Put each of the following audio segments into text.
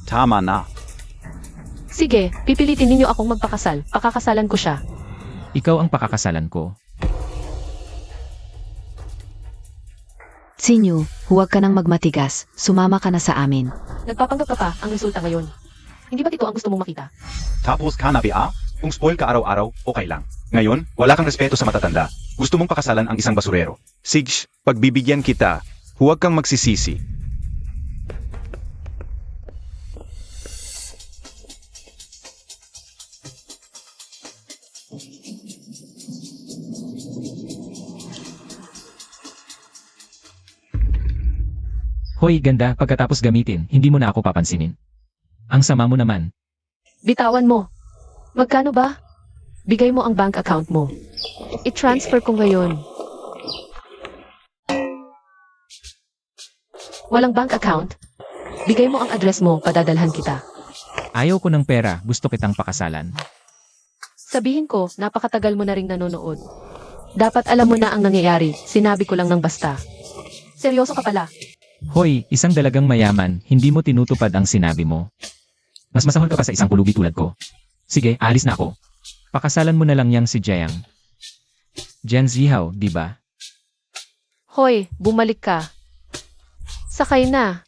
Tama na. Sige, pipilitin ninyo akong magpakasal. Pakakasalan ko siya. Ikaw ang pakakasalan ko. Sinyu, huwag ka nang magmatigas. Sumama ka na sa amin. Nagpapanggap ka pa ang resulta ngayon. Hindi ba ito ang gusto mong makita? Tapos ka na, Bea? Kung spoil ka araw-araw, okay lang. Ngayon, wala kang respeto sa matatanda. Gusto mong pakasalan ang isang basurero. Sige, pagbibigyan kita. Huwag kang magsisisi. Hoy, ganda, pagkatapos gamitin, hindi mo na ako papansinin. Ang sama mo naman. Bitawan mo. Magkano ba? Bigay mo ang bank account mo. I-transfer ko ngayon. Walang bank account? Bigay mo ang address mo, padadalhan kita. Ayaw ko ng pera, gusto kitang pakasalan. Sabihin ko, napakatagal mo na ring nanonood. Dapat alam mo na ang nangyayari, sinabi ko lang ng basta. Seryoso ka pala. Hoy, isang dalagang mayaman, hindi mo tinutupad ang sinabi mo. Mas masahol ka pa sa isang pulubi tulad ko. Sige, alis na ako. Pakasalan mo na lang yang si Jiang. Jiang Zihao, di ba? Hoy, bumalik ka. Sakay na.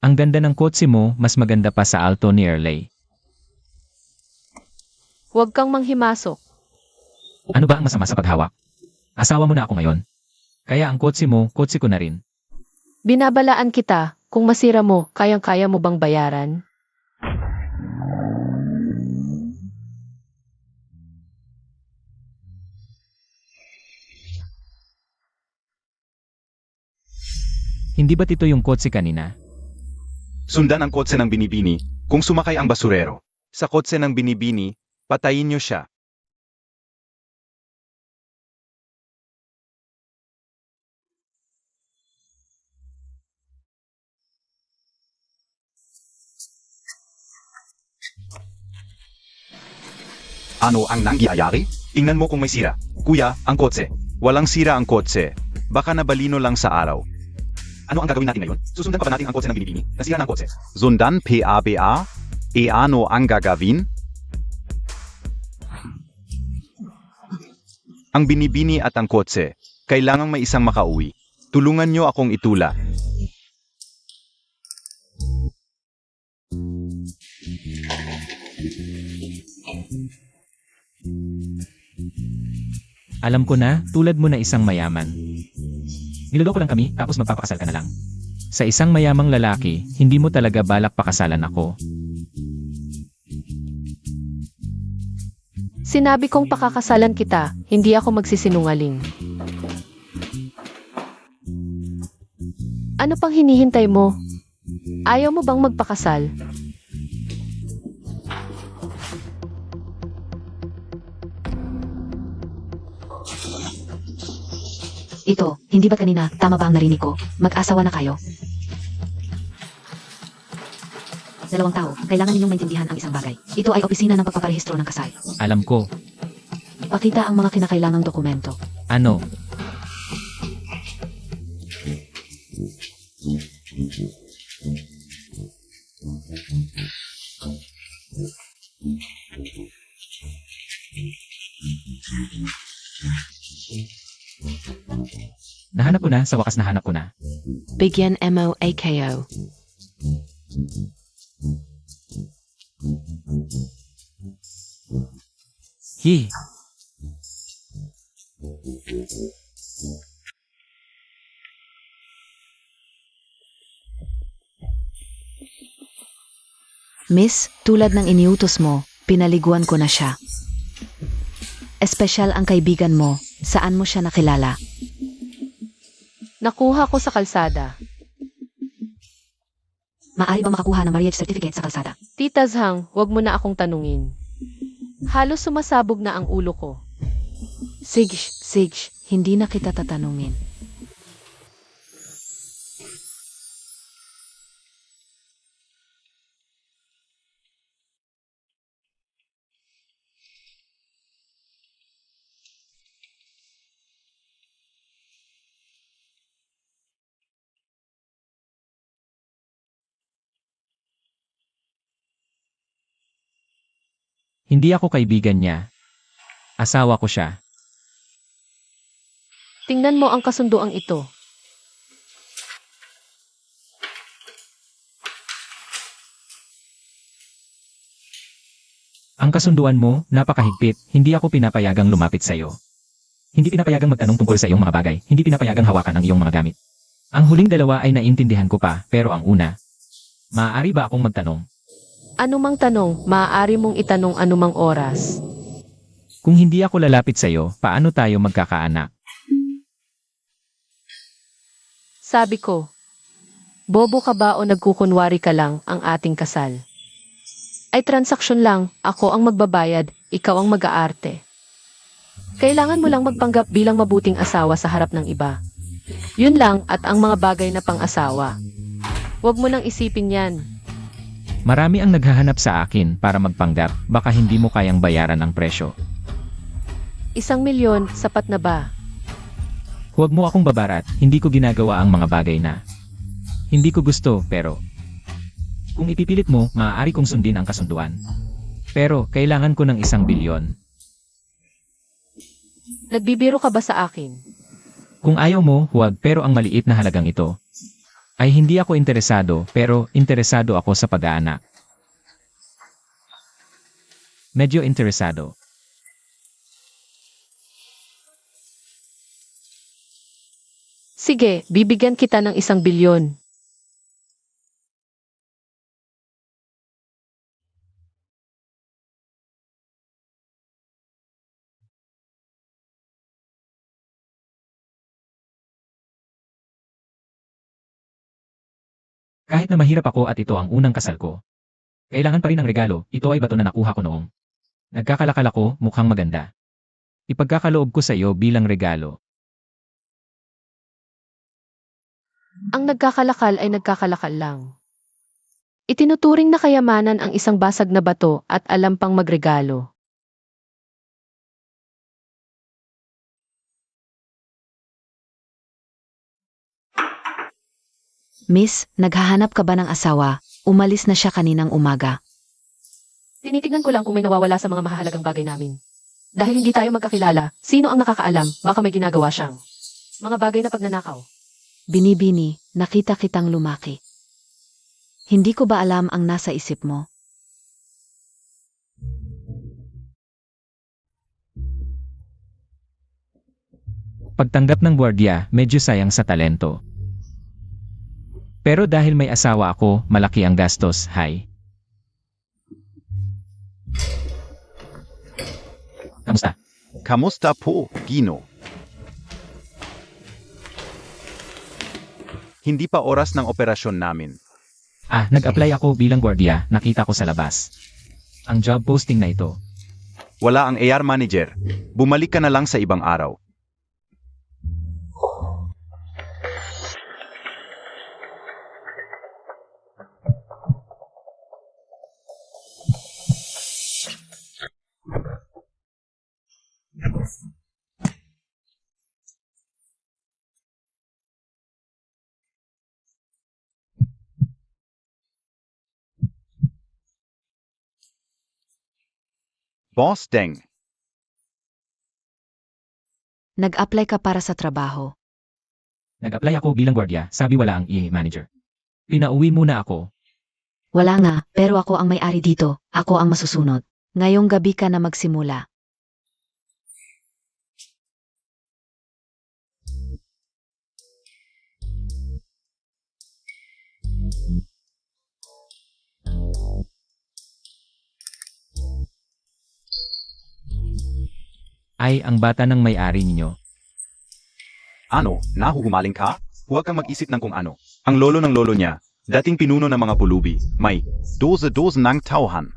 Ang ganda ng kotse mo, mas maganda pa sa Alto ni Erlay. Huwag kang manghimasok. Ano ba ang masama sa paghawak? Asawa mo na ako ngayon. Kaya ang kotse mo, kotse ko na rin. Binabalaan kita, kung masira mo, kayang-kaya mo bang bayaran? Hindi ba't ito yung kotse kanina? Sundan ang kotse ng binibini. Kung sumakay ang basurero sa kotse ng binibini, patayin niyo siya. Ano ang nangyayari? Tingnan mo kung may sira. Kuya, ang kotse. Walang sira ang kotse. Baka nabalino lang sa araw. Ano ang gagawin natin ngayon? Susundan pa ba natin ang kotse ng binibini? Nasira na ang kotse. Sundan PABA? E ano ang gagawin? Ang binibini at ang kotse. Kailangang may isang makauwi. Tulungan niyo akong itula. Alam ko na, tulad mo na isang mayaman. Niloloko lang kami, tapos magpapakasal ka na lang. Sa isang mayamang lalaki, hindi mo talaga balak pakasalan ako. Sinabi kong pakakasalan kita, hindi ako magsisinungaling. Ano pang hinihintay mo? Ayaw mo bang magpakasal? Ito, hindi ba kanina, tama ba ang narinig ko? Mag-asawa na kayo. Dalawang tao, kailangan ninyong maintindihan ang isang bagay. Ito ay opisina ng pagpaparehistro ng kasal. Alam ko. Ipakita ang mga kinakailangang dokumento. Ano? Nahanap ko na, sa wakas nahanap ko na. Bigyan mo AKO. Hi! Miss, tulad ng iniutos mo, pinaliguan ko na siya. Espesyal ang kaibigan mo, saan mo siya nakilala? Nakuha ko sa kalsada. Maari ba makakuha ng marriage certificate sa kalsada? Tita Zhang, wag mo na akong tanungin. Halos sumasabog na ang ulo ko. Sige, hindi na kita tatanungin. Hindi ako kaibigan niya. Asawa ko siya. Tingnan mo ang kasunduang ito. Ang kasunduan mo, napakahigpit, hindi ako pinapayagang lumapit sa iyo. Hindi pinapayagang magtanong tungkol sa iyong mga bagay, hindi pinapayagang hawakan ang iyong mga gamit. Ang huling dalawa ay naintindihan ko pa, pero ang una, maaari ba akong magtanong? Anumang tanong, maaari mong itanong anumang oras. Kung hindi ako lalapit sa iyo, paano tayo magkakaanak? Sabi ko, bobo ka ba o nagkukunwari ka lang ang ating kasal? Ay transaksyon lang, ako ang magbabayad, ikaw ang mag-aarte. Kailangan mo lang magpanggap bilang mabuting asawa sa harap ng iba. Yun lang at ang mga bagay na pang-asawa. Huwag mo nang isipin yan. Marami ang naghahanap sa akin para magpanggap, baka hindi mo kayang bayaran ang presyo. 1,000,000, sapat na ba? Huwag mo akong babarat, hindi ko ginagawa ang mga bagay na hindi ko gusto, pero kung ipipilit mo, maaari kong sundin ang kasunduan. Pero kailangan ko ng 1,000,000,000. Nagbibiro ka ba sa akin? Kung ayaw mo, huwag, pero ang maliit na halagang ito ay hindi ako interesado, pero interesado ako sa pag-aanak. Medyo interesado. Sige, bibigyan kita ng 1,000,000,000. Kahit na mahirap ako at ito ang unang kasal ko, kailangan pa rin ang regalo, ito ay bato na nakuha ko noong nagkakalakal ako, mukhang maganda. Ipagkakaloob ko sa iyo bilang regalo. Ang nagkakalakal ay nagkakalakal lang. Itinuturing na kayamanan ang isang basag na bato at alam pang magregalo. Miss, naghahanap ka ba ng asawa? Umalis na siya kaninang umaga. Tinitignan ko lang kung may nawawala sa mga mahalagang bagay namin. Dahil hindi tayo magkakilala, sino ang nakakaalam, baka may ginagawa siyang mga bagay na pagnanakaw. Binibini, nakita kitang lumaki. Hindi ko ba alam ang nasa isip mo? Pagtanggap ng gwardiya, medyo sayang sa talento. Pero dahil may asawa ako, malaki ang gastos, hay. Kamusta? Kamusta po, Gino? Hindi pa oras ng operasyon namin. Nag-apply ako bilang gwardiya, nakita ko sa labas. Ang job posting na ito. Wala ang AR manager. Bumalik ka na lang sa ibang araw. Boss Deng, Nag-apply ka para sa trabaho. Nag-apply ako bilang gwardiya, sabi wala ang manager. Pinauwi muna ako. Wala nga, pero ako ang may-ari dito. Ako ang masusunod. Ngayong gabi ka na magsimula. Ay, ang bata ng may-ari ninyo. ano, nahuhumaling ka? Huwag kang mag-isip ng kung ano. Ang lolo ng lolo niya, dating pinuno ng mga pulubi, may doze-doze ng tauhan.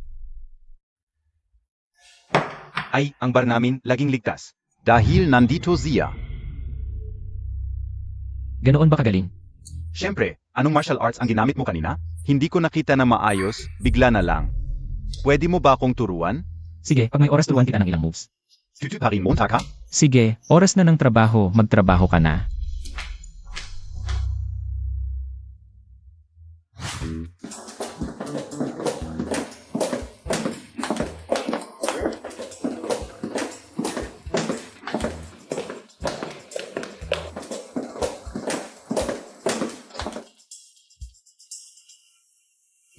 Ay, ang bar namin laging ligtas. Dahil nandito siya. Ganoon ba kagaling? Siyempre, anong martial arts ang ginamit mo kanina? Hindi ko nakita na maayos, bigla na lang. Pwede mo ba akong turuan? Sige, pag may oras turuan kita ng ilang moves. Tutuparin mo ka? Sige, oras na ng trabaho, magtrabaho ka na.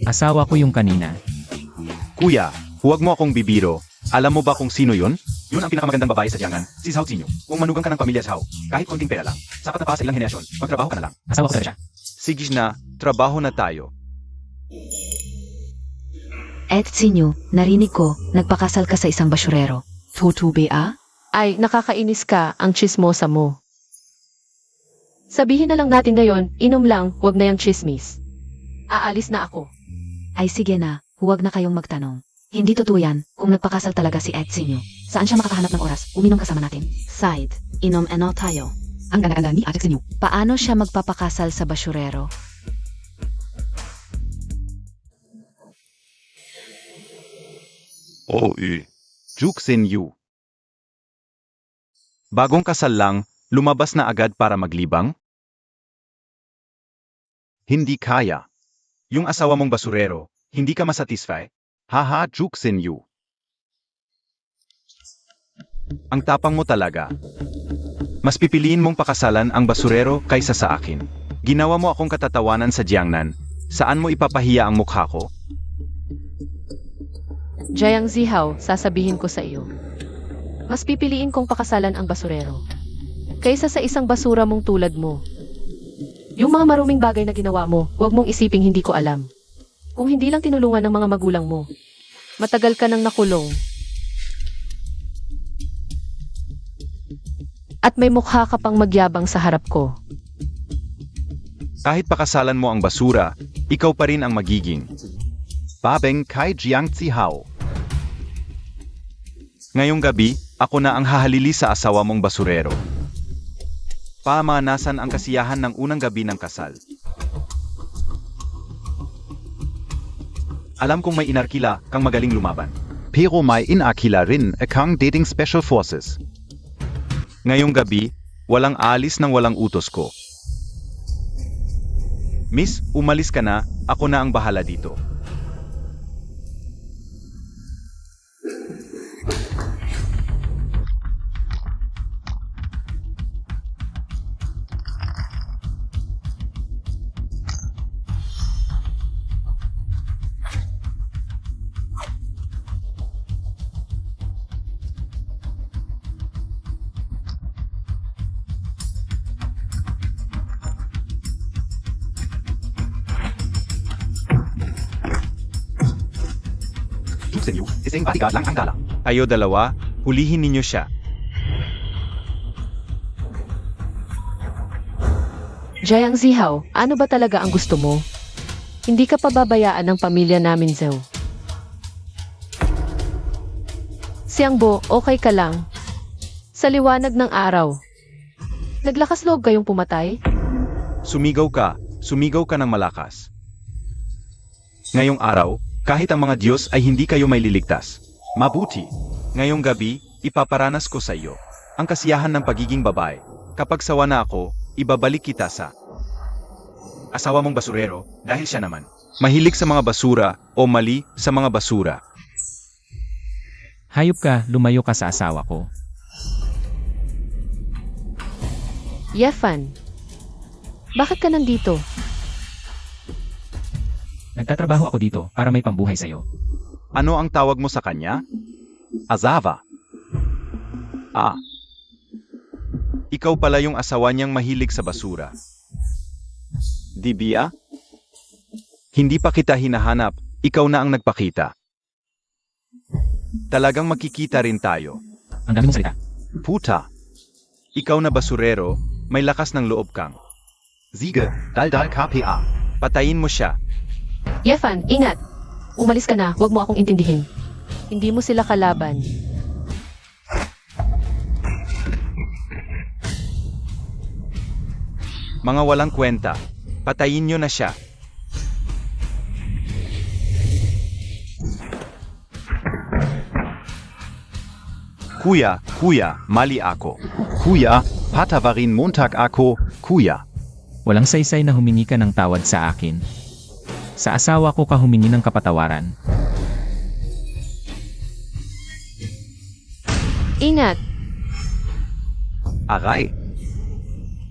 Asawa ko yung kanina. Kuya, huwag mo akong bibiro. Alam mo ba kung sino yun? Yun ang pinakamagandang babae sa Jiangnan, si Zhao Zinyu. Kung manugang ka ng pamilya Zhao, kahit konting pera lang, sapat na para sa ilang henerasyon, magtrabaho ka na lang. Asawa ko talaga siya. Sige na, trabaho na tayo. Etsinyo, narinig ko, nagpakasal ka sa isang basyurero. Totoo ba? Ay, nakakainis ka ang chismosa mo. Sabihin na lang natin ngayon, inom lang, wag na yung chismis. Aalis na ako. Ay sige na, huwag na kayong magtanong. Hindi totoo yan kung nagpakasal talaga si Etsinyo. Saan siya makakahanap ng oras? Uminom kasama natin. Side, inom ano tayo. Ang ganda-ganda ni Etsinyo. Paano siya magpapakasal sa basyurero? Juksin Yu. Bagong kasal lang, lumabas na agad para maglibang? Hindi kaya. Yung asawa mong basurero, hindi ka masatisfy? Haha, Juksin Yu. Ang tapang mo talaga. Mas pipiliin mong pakasalan ang basurero kaysa sa akin. Ginawa mo akong katatawanan sa Jiangnan. Saan mo ipapahiya ang mukha ko? Jiang Zihao, sasabihin ko sa iyo. Mas pipiliin kong pakasalan ang basurero. Kaysa sa isang basura mong tulad mo. Yung mga maruming bagay na ginawa mo, huwag mong isiping hindi ko alam. Kung hindi lang tinulungan ng mga magulang mo, matagal ka nang nakulong. At may mukha ka pang magyabang sa harap ko. Kahit pakasalan mo ang basura, ikaw pa rin ang magiging Babeng kay Jiang Zihao. Ngayong gabi, ako na ang hahalili sa asawa mong basurero. Pamanasan ang kasiyahan ng unang gabi ng kasal. Alam kong may inarkila kang magaling lumaban. Pero may inarkila rin kang dating special forces. Ngayong gabi, walang alis ng walang utos ko. Miss, umalis ka na, ako na ang bahala dito. Isang bodyguard lang ang dala. Kayo dalawa, hulihin ninyo siya. Jiang Zihao, ano ba talaga ang gusto mo? Hindi ka pababayaan ng pamilya namin, Zhou. Siangbo, okay ka lang? Sa liwanag ng araw. Naglakas loob kayong pumatay? Sumigaw ka ng malakas. Ngayong araw, kahit ang mga Diyos ay hindi kayo may liligtas. Mabuti. Ngayong gabi, ipaparanas ko sa iyo ang kasiyahan ng pagiging babae. Kapag sawa na ako, ibabalik kita sa asawa mong basurero dahil siya naman mahilig sa mga basura o mali sa mga basura. Hayop ka, lumayo ka sa asawa ko. Yefan, bakit ka nandito? Nagtatrabaho ako dito para may pambuhay sa'yo. Ano ang tawag mo sa kanya? Azava. Ikaw pala yung asawa niyang mahilig sa basura. Dibia? Hindi pa kita hinahanap, ikaw na ang nagpakita. Talagang makikita rin tayo. Ang dami mong salita. Puta. Ikaw na basurero, may lakas ng loob kang. Sige, daldal KPA. Patayin mo siya. Yefan, ingat! Umalis ka na, huwag mo akong intindihin. Hindi mo sila kalaban. Mga walang kwenta, patayin nyo na siya. Kuya, mali ako. Kuya, patawarin montag ako, kuya. Walang saysay na humingi ka ng tawad sa akin. Sa asawa ko ka humingi ng kapatawaran. Ingat! Aray.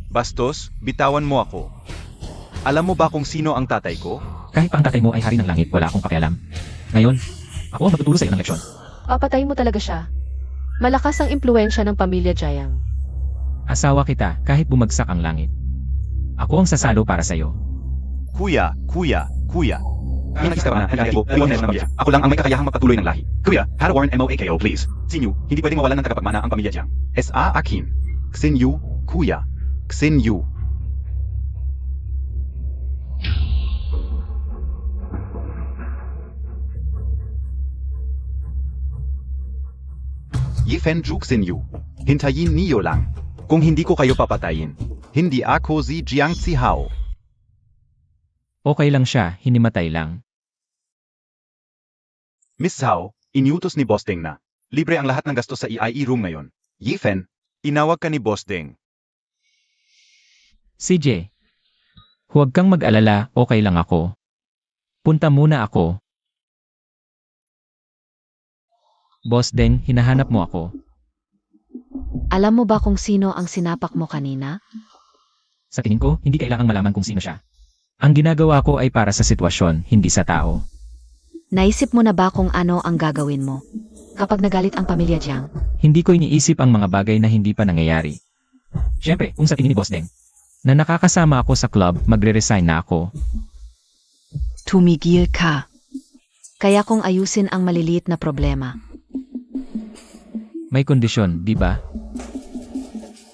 Bastos, bitawan mo ako. Alam mo ba kung sino ang tatay ko? Kahit pa ang tatay mo ay hari ng langit, wala akong pakialam. Ngayon, ako ang magtuturo sa iyo ng leksyon. Papatayin mo talaga siya. Malakas ang impluensya ng pamilya Jiang. Asawa kita kahit bumagsak ang langit. Ako ang sasalo para sa iyo. Kuya. Inagis ka ba na ang lahi ko? Liwanag ng pamilya. Ako lang ang may kakayahang magpatuloy ng lahi. Kuya, how to warn MOAKO please. Xinyu, hindi pwedeng mawalan ng tagapagmana ang pamilya Jiang. S.A. Akin. Xinyu, kuya. Xinyu. Yifen Juk Xinyu. Hintayin niyo lang. Kung hindi ko kayo papatayin, hindi ako si Jiang Zihao. Okay lang siya, hinimatay lang. Miss Zhao, inutos ni Boss Deng na. Libre ang lahat ng gastos sa EIE room ngayon. Yifen, inawag ka ni Boss Deng. CJ, huwag kang mag-alala, okay lang ako. Punta muna ako. Boss Deng, hinahanap mo ako. Alam mo ba kung sino ang sinapak mo kanina? Sa tingin ko, hindi kailangang malaman kung sino siya. Ang ginagawa ko ay para sa sitwasyon, hindi sa tao. Naisip mo na ba kung ano ang gagawin mo? Kapag nagalit ang pamilya Jiang, Hindi ko iniisip ang mga bagay na hindi pa nangyayari. Siyempre, kung sa tingin ni Boss Deng, na nakakasama ako sa club, magre-resign na ako. tumigil ka. Kaya kung ayusin ang maliliit na problema. May kondisyon, di ba?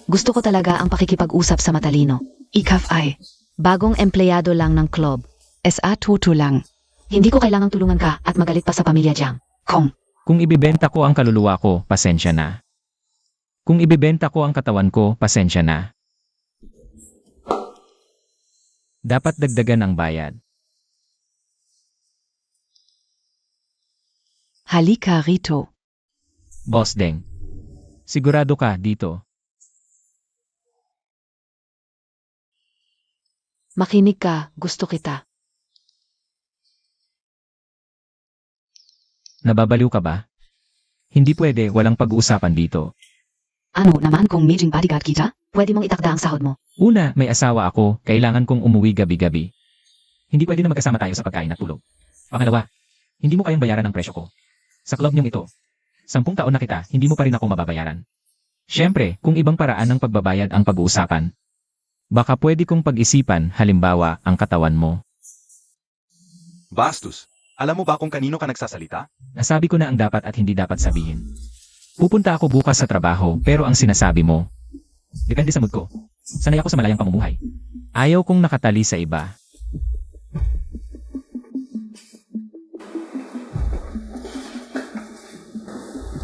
Gusto ko talaga ang pakikipag-usap sa matalino. Ikaf ay, bagong empleyado lang ng club. S.A. tuto lang. Hindi ko kailangang tulungan ka at magalit pa sa pamilya Jiang. Kung ibibenta ko ang kaluluwa ko, pasensya na. Kung ibibenta ko ang katawan ko, pasensya na. Dapat dagdagan ang bayad. Halika rito. Boss Deng. Sigurado ka dito. Makinig ka, gusto kita. Nababaliw ka ba? Hindi pwede, walang pag-uusapan dito. Ano naman kung maging bodyguard kita? Pwede mong itakda ang sahod mo. Una, may asawa ako, kailangan kong umuwi gabi-gabi. Hindi pwede na magkasama tayo sa pagkain at tulog. Pangalawa, hindi mo kayang bayaran ang presyo ko. Sa club niyong ito, 10 taon na kita, hindi mo pa rin ako mababayaran. Siyempre, kung ibang paraan ng pagbabayad ang pag-uusapan, baka pwede kong pag-isipan, halimbawa, ang katawan mo. Bastos, alam mo ba kung kanino ka nagsasalita? Nasabi ko na ang dapat at hindi dapat sabihin. Pupunta ako bukas sa trabaho, pero ang sinasabi mo, depende sa mood ko. Sanay ako sa malayang pamumuhay. Ayaw kong nakatali sa iba.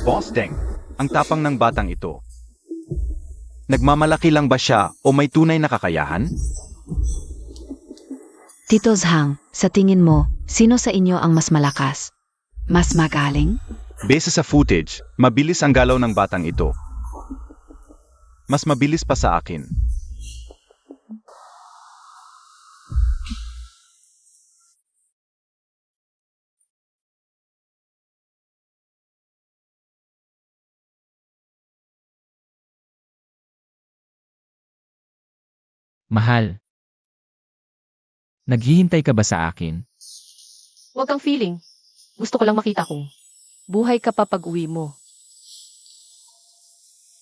Boss Deng, ang tapang ng batang ito. Nagmamalaki lang ba siya o may tunay na kakayahan? Tito Zhang, sa tingin mo, sino sa inyo ang mas malakas? Mas magaling? Base sa footage, mabilis ang galaw ng batang ito. Mas mabilis pa sa akin. Mahal. Naghihintay ka ba sa akin? Huwag kang feeling. Gusto ko lang makita kung buhay ka pa pag-uwi mo.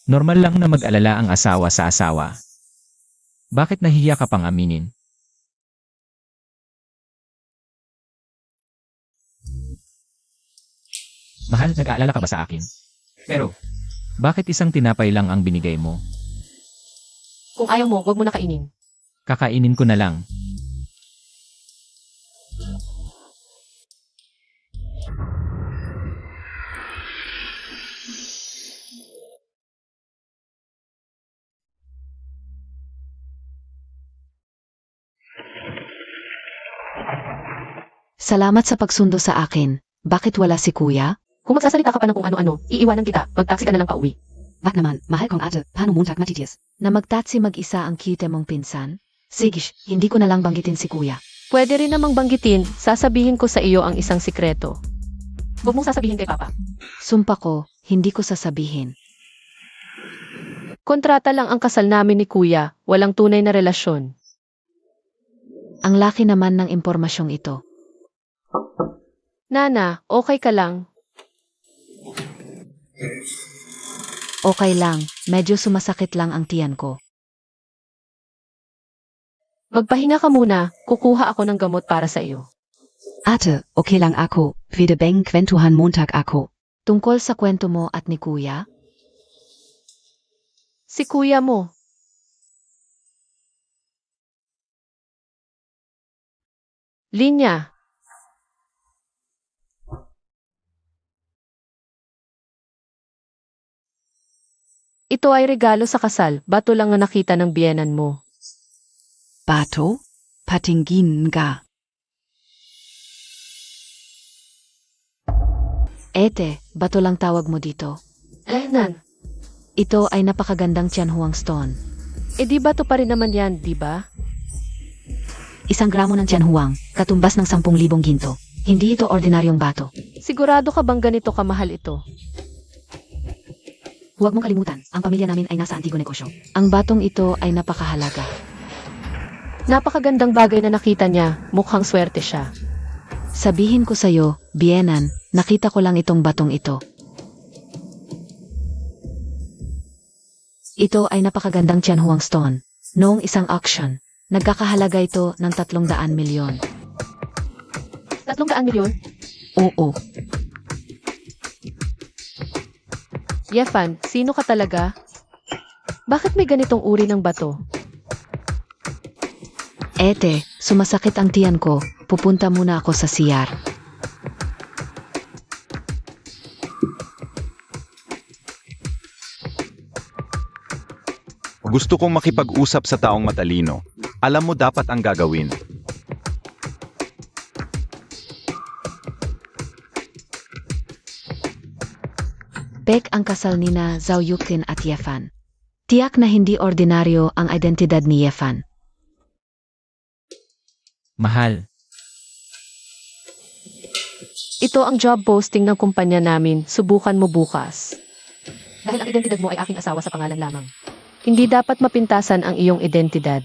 Normal lang na mag-alala ang asawa sa asawa. Bakit nahihiya ka pang aminin? Mahal, nag-aalala ka ba sa akin? Pero, bakit isang tinapay lang ang binigay mo? Kung ayaw mo, huwag mo na kainin. Kakainin ko na lang. Salamat sa pagsundo sa akin. Bakit wala si kuya? Kung magsasalita ka pa ng kung ano-ano, iiwanan kita. Mag-taxi ka na lang pauwi. Bak naman, mahal kong ate, paano Montag matitiis? Na magtatsi mag-isa ang cute mong pinsan? Sigish, hindi ko na lang banggitin si kuya. Pwede rin namang banggitin, sasabihin ko sa iyo ang isang sikreto. Huwag mong sasabihin kay Papa. Sumpa ko, hindi ko sasabihin. Kontrata lang ang kasal namin ni Kuya, walang tunay na relasyon. Ang laki naman ng impormasyong ito. Nana, okay ka lang? Okay lang, medyo sumasakit lang ang tiyan ko. Magpahinga ka muna, kukuha ako ng gamot para sa iyo. Ate, okay lang ako. Pwede bang kwentuhan Montag ako? Tungkol sa kwento mo at ni Kuya, Si kuya mo. Linya. Ito ay regalo sa kasal, bato lang ang nakita ng biyenan mo. Bato? Patingin nga. Ete, bato lang tawag mo dito. Nan, Ito ay napakagandang Tianhuang stone. di bato pa rin naman yan, di ba? 1 gramo ng Tianhuang, katumbas ng 10,000 ginto. Hindi ito ordinaryong bato. Sigurado ka bang ganito kamahal ito? Huwag mong kalimutan, ang pamilya namin ay nasa antigo negosyo. Ang batong ito ay napakahalaga. Napakagandang bagay na nakita niya, mukhang swerte siya. Sabihin ko sa'yo, Bienan, nakita ko lang itong batong ito. Ito ay napakagandang Tianhuang stone. Noong isang auction, nagkakahalaga ito ng 300 milyon. 300 milyon? Oo, Yefan, sino ka talaga? Bakit may ganitong uri ng bato? Ete, sumasakit ang tiyan ko. Pupunta muna ako sa CR. Gusto kong makipag-usap sa taong matalino. Alam mo dapat ang gagawin. Pek ang kasal nina Zhao Yuqin at Yefan. Tiyak na hindi ordinaryo ang identidad ni Yefan. Mahal, Ito ang job posting ng kumpanya namin, subukan mo bukas. Dahil ang identidad mo ay aking asawa sa pangalan lamang. Hindi dapat mapintasan ang iyong identidad.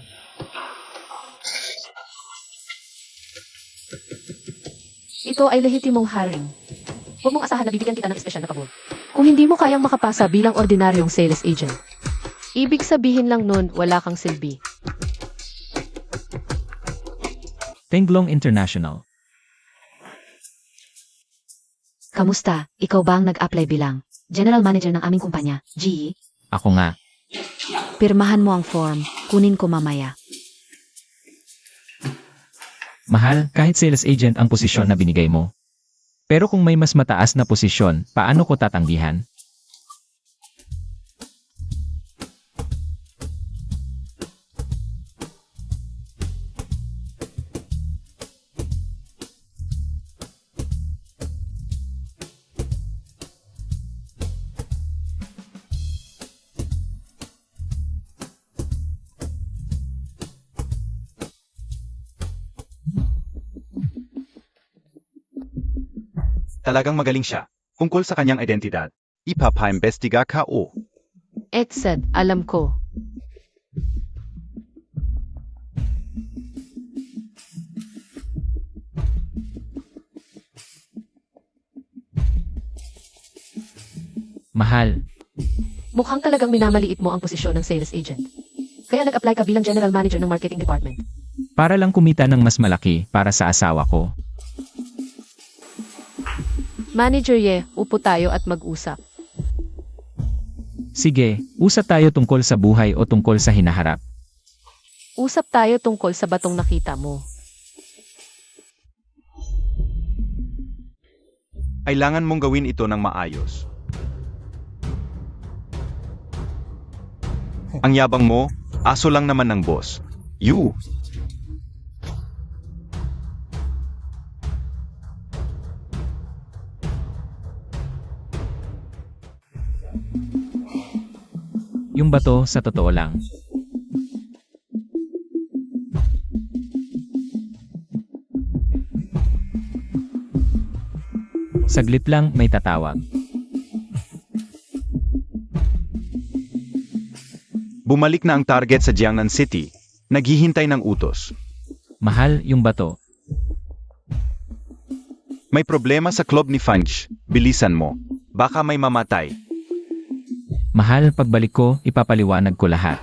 Ito ay lehitimong hiring. Huwag mong asahan na bibigyan kita ng espesyal na pabor. Kung hindi mo kayang makapasa bilang ordinaryong sales agent, ibig sabihin lang nun wala kang silbi. Tenglong International. Kamusta? Ikaw ba ang nag-apply bilang General Manager ng aming kumpanya, GE? Ako nga. Pirmahan mo ang form, kunin ko mamaya. Mahal, kahit sales agent ang posisyon na binigay mo. Pero kung may mas mataas na posisyon, paano ko tatanggihan? Talagang magaling siya. Tungkol sa kanyang identidad. Ipapaimbestiga ka o. Etsed, alam ko. Mahal, Mukhang talagang minamaliit mo ang posisyon ng sales agent. Kaya nag-apply ka bilang general manager ng marketing department. para lang kumita ng mas malaki para sa asawa ko. Manager Ye, upo tayo at mag-usap. Sige, usap tayo tungkol sa buhay o tungkol sa hinaharap. Usap tayo tungkol sa batong nakita mo. Kailangan mong gawin ito ng maayos. Ang yabang mo, aso lang naman ng boss. You! Yung bato sa totoo lang. Saglit lang may tatawag. Bumalik na ang target sa Jiangnan City. Naghihintay ng utos. Mahal yung bato. May problema sa club ni Funch. Bilisan mo. Baka may mamatay. Mahal, pagbalik ko, ipapaliwanag ko lahat.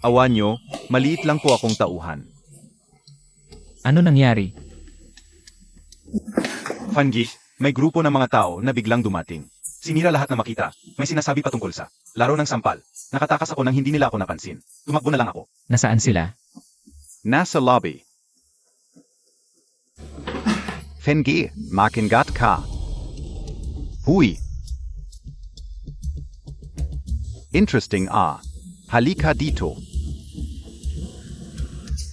Awa nyo, maliit lang po akong tauhan. Ano nangyari? Fungi, may grupo ng mga tao na biglang dumating. Sinira lahat na makita. May sinasabi patungkol sa laro ng sampal. Nakatakas ako nang hindi nila ako napansin. Tumakbo na lang ako. Nasaan sila? Nasa lobby. Fengi, makingat ka. Huy. Interesting Halika dito.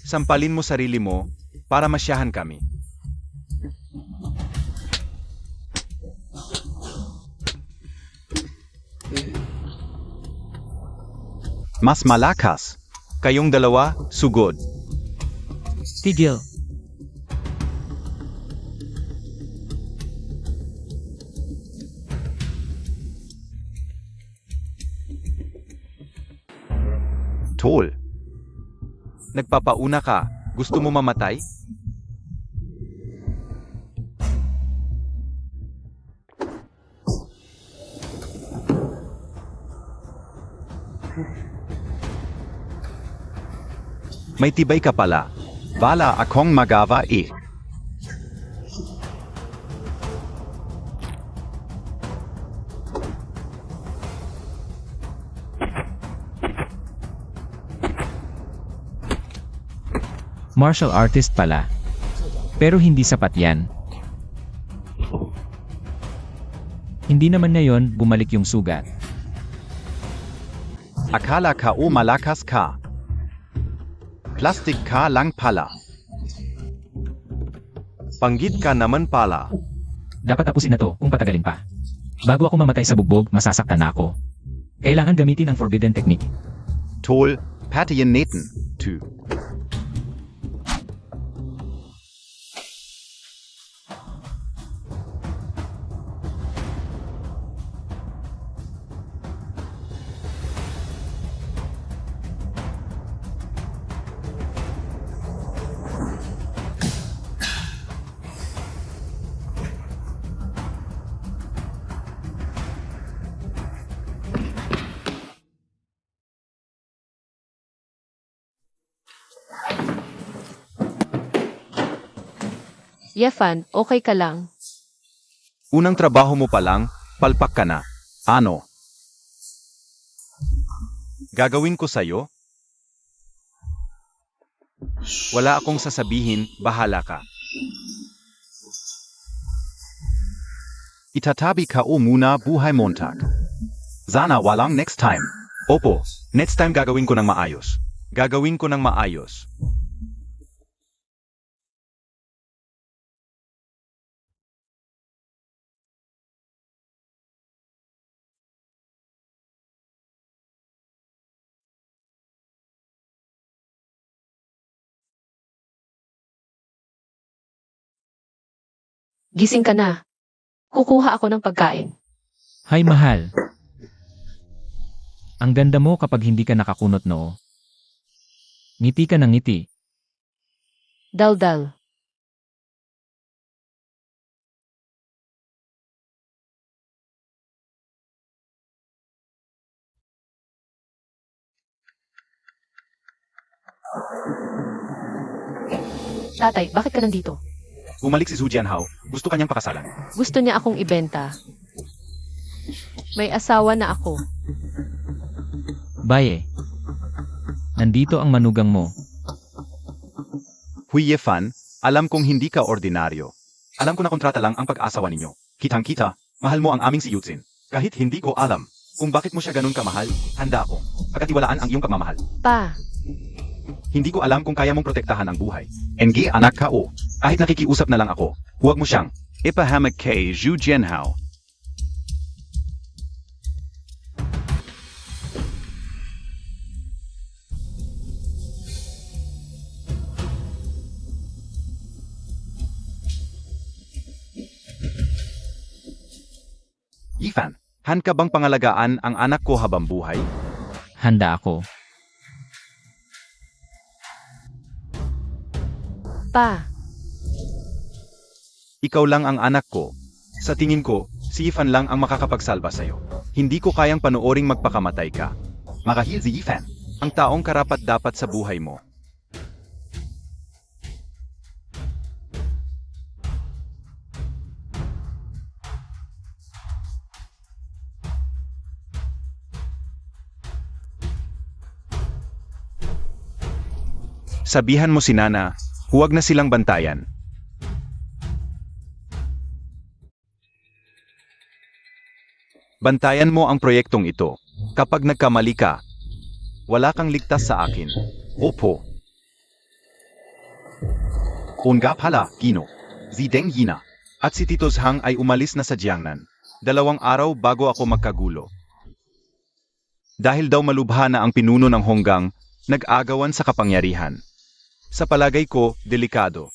Sampalin mo sarili mo para masyahan kami. Mas malakas. Kayong dalawa, sugod. Tigil. Tol. Nagpapauna ka. Gusto mo mamatay? May tibay ka pala. Bala akong magawa . Martial artist pala. Pero hindi sapat yan. Hindi naman ngayon bumalik yung sugat. Akala ka malakas ka. Plastic ka lang pala. Panggit ka naman pala. Dapat tapusin na to kung patagalin pa. Bago ako mamatay sa bugbog, masasaktan na ako. Kailangan gamitin ang forbidden technique. Tol, patayin natin. 2. Yefan, okay ka lang? Unang trabaho mo pa lang, palpak ka na. Ano? Gagawin ko sa'yo? Wala akong sasabihin, bahala ka. Itatabi ka muna buhay Montag. Sana walang next time. Opo, next time gagawin ko ng maayos. Gagawin ko ng maayos. Gising ka na. Kukuha ako ng pagkain. Hay mahal. Ang ganda mo kapag hindi ka nakakunot noo. Ngiti ka ng ngiti. Daldal. Tatay, bakit ka nandito? Bumalik si Zhu Jianhao, gusto kanyang pakasalan. Gusto niya akong ibenta. May asawa na ako. Baye. Nandito ang manugang mo. Huy Yefan, alam kong hindi ka ordinaryo. Alam ko na kontrata lang ang pag-asawa ninyo. Kitang-kita, mahal mo ang aming si Yuzin. Kahit hindi ko alam kung bakit mo siya ganun kamahal, handa akong pagkatiwalaan ang iyong pagmamahal. Pa, Hindi ko alam kung kaya mong protektahan ang buhay. Engi anak ka kahit nakikiusap na lang ako, huwag mo siyang ipahamak kay Zhu Jianhao. Yifan, han ka bang pangalagaan ang anak ko habang buhay? handa ako. Pa, Ikaw lang ang anak ko. Sa tingin ko, si Ifan lang ang makakapagsalba sa'yo. Hindi ko kayang panooring magpakamatay ka. Marahil si Ifan, ang taong karapat-dapat sa buhay mo. Sabihan mo si Nana, huwag na silang bantayan. Bantayan mo ang proyektong ito. Kapag nagkamali ka, wala kang ligtas sa akin. Opo. Nga pala, Gino. Si Deng Yina. At si Tito Zhang ay umalis na sa Jiangnan. 2 araw bago ako magkagulo. Dahil daw malubha na ang pinuno ng Honggang, nag-agawan sa kapangyarihan. Sa palagay ko, delikado.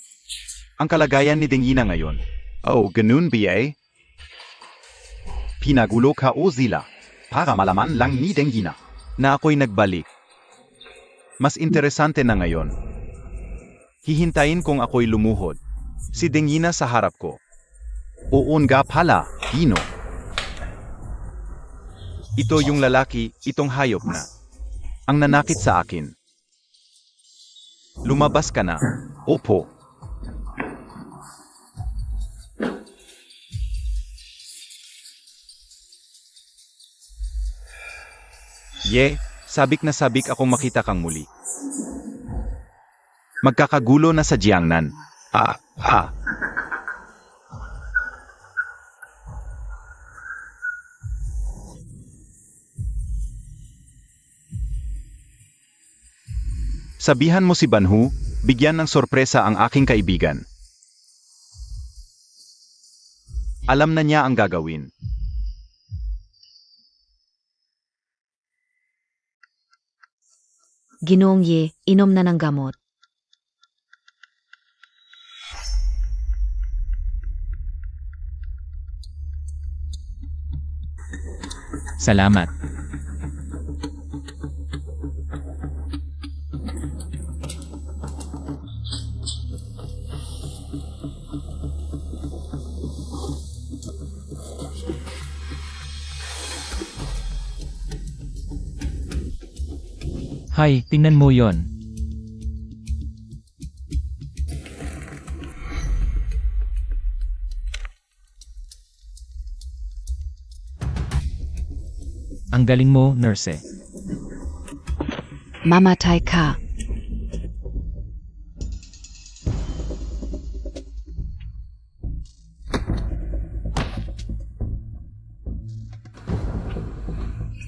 Ang kalagayan ni Deng Yina ngayon. Oh, ganun ba? Pinagulo ka o zila, para malaman lang ni Deng Yina na ako'y nagbalik. Mas interesante na ngayon. Hihintayin kong ako'y lumuhod. Si Deng Yina sa harap ko. Oo nga pala, Gino. Ito yung lalaki, itong hayop na. Ang nanakit sa akin. Lumabas ka na. Opo. Sabik na sabik akong makita kang muli. Magkakagulo na sa Jiangnan. Sabihan mo si Banhu, bigyan ng sorpresa ang aking kaibigan. Alam na niya ang gagawin. Ginoong Ye, inom na ng gamot. Salamat. Hay, tingnan mo yon. Ang galing mo, nurse. Mamatay ka.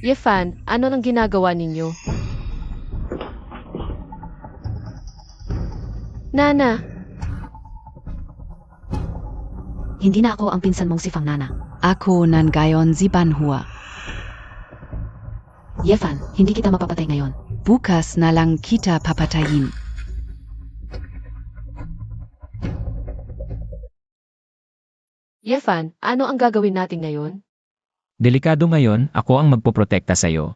Yefan, ano nang ginagawa ninyo? Nana, Hindi na ako ang pinsan mong si Fang Nana. Ako nan gayon si Banhua. Yefan, hindi kita mapapatay ngayon. Bukas na lang kita papatayin. Yefan, ano ang gagawin natin ngayon? Delikado ngayon, ako ang magpoprotekta sa'yo.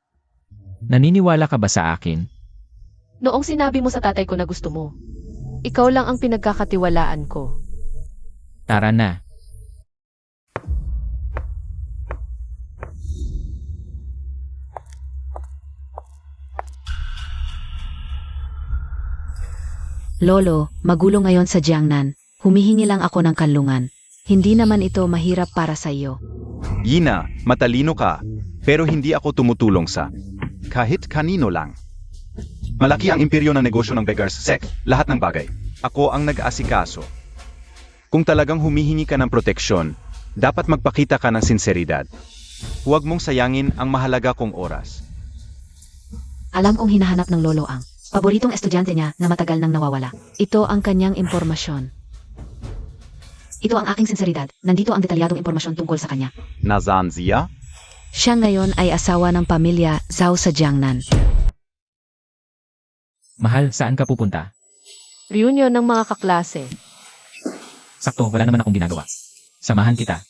Naniniwala ka ba sa akin? Noong sinabi mo sa tatay ko na gusto mo, ikaw lang ang pinagkakatiwalaan ko. Tara na. Lolo, magulo ngayon sa Jiangnan. Humihingi lang ako ng kanlungan. Hindi naman ito mahirap para sa iyo. Yina, matalino ka, pero hindi ako tumutulong sa kahit kanino lang. Malaki ang imperyo ng negosyo ng beggars sect, lahat ng bagay. Ako ang nag-aasikaso. Kung talagang humihingi ka ng proteksyon, dapat magpakita ka ng sinseridad. Huwag mong sayangin ang mahalaga kong oras. Alam kong hinahanap ng lolo ang paboritong estudyante niya na matagal nang nawawala. Ito ang kanyang impormasyon. Ito ang aking sinseridad. Nandito ang detalyadong impormasyon tungkol sa kanya. Nasaan siya? Siya ngayon ay asawa ng pamilya Zhao sa Jiangnan. Mahal, saan ka pupunta? Reunion ng mga kaklase. Sakto, wala naman akong ginagawa. Samahan kita.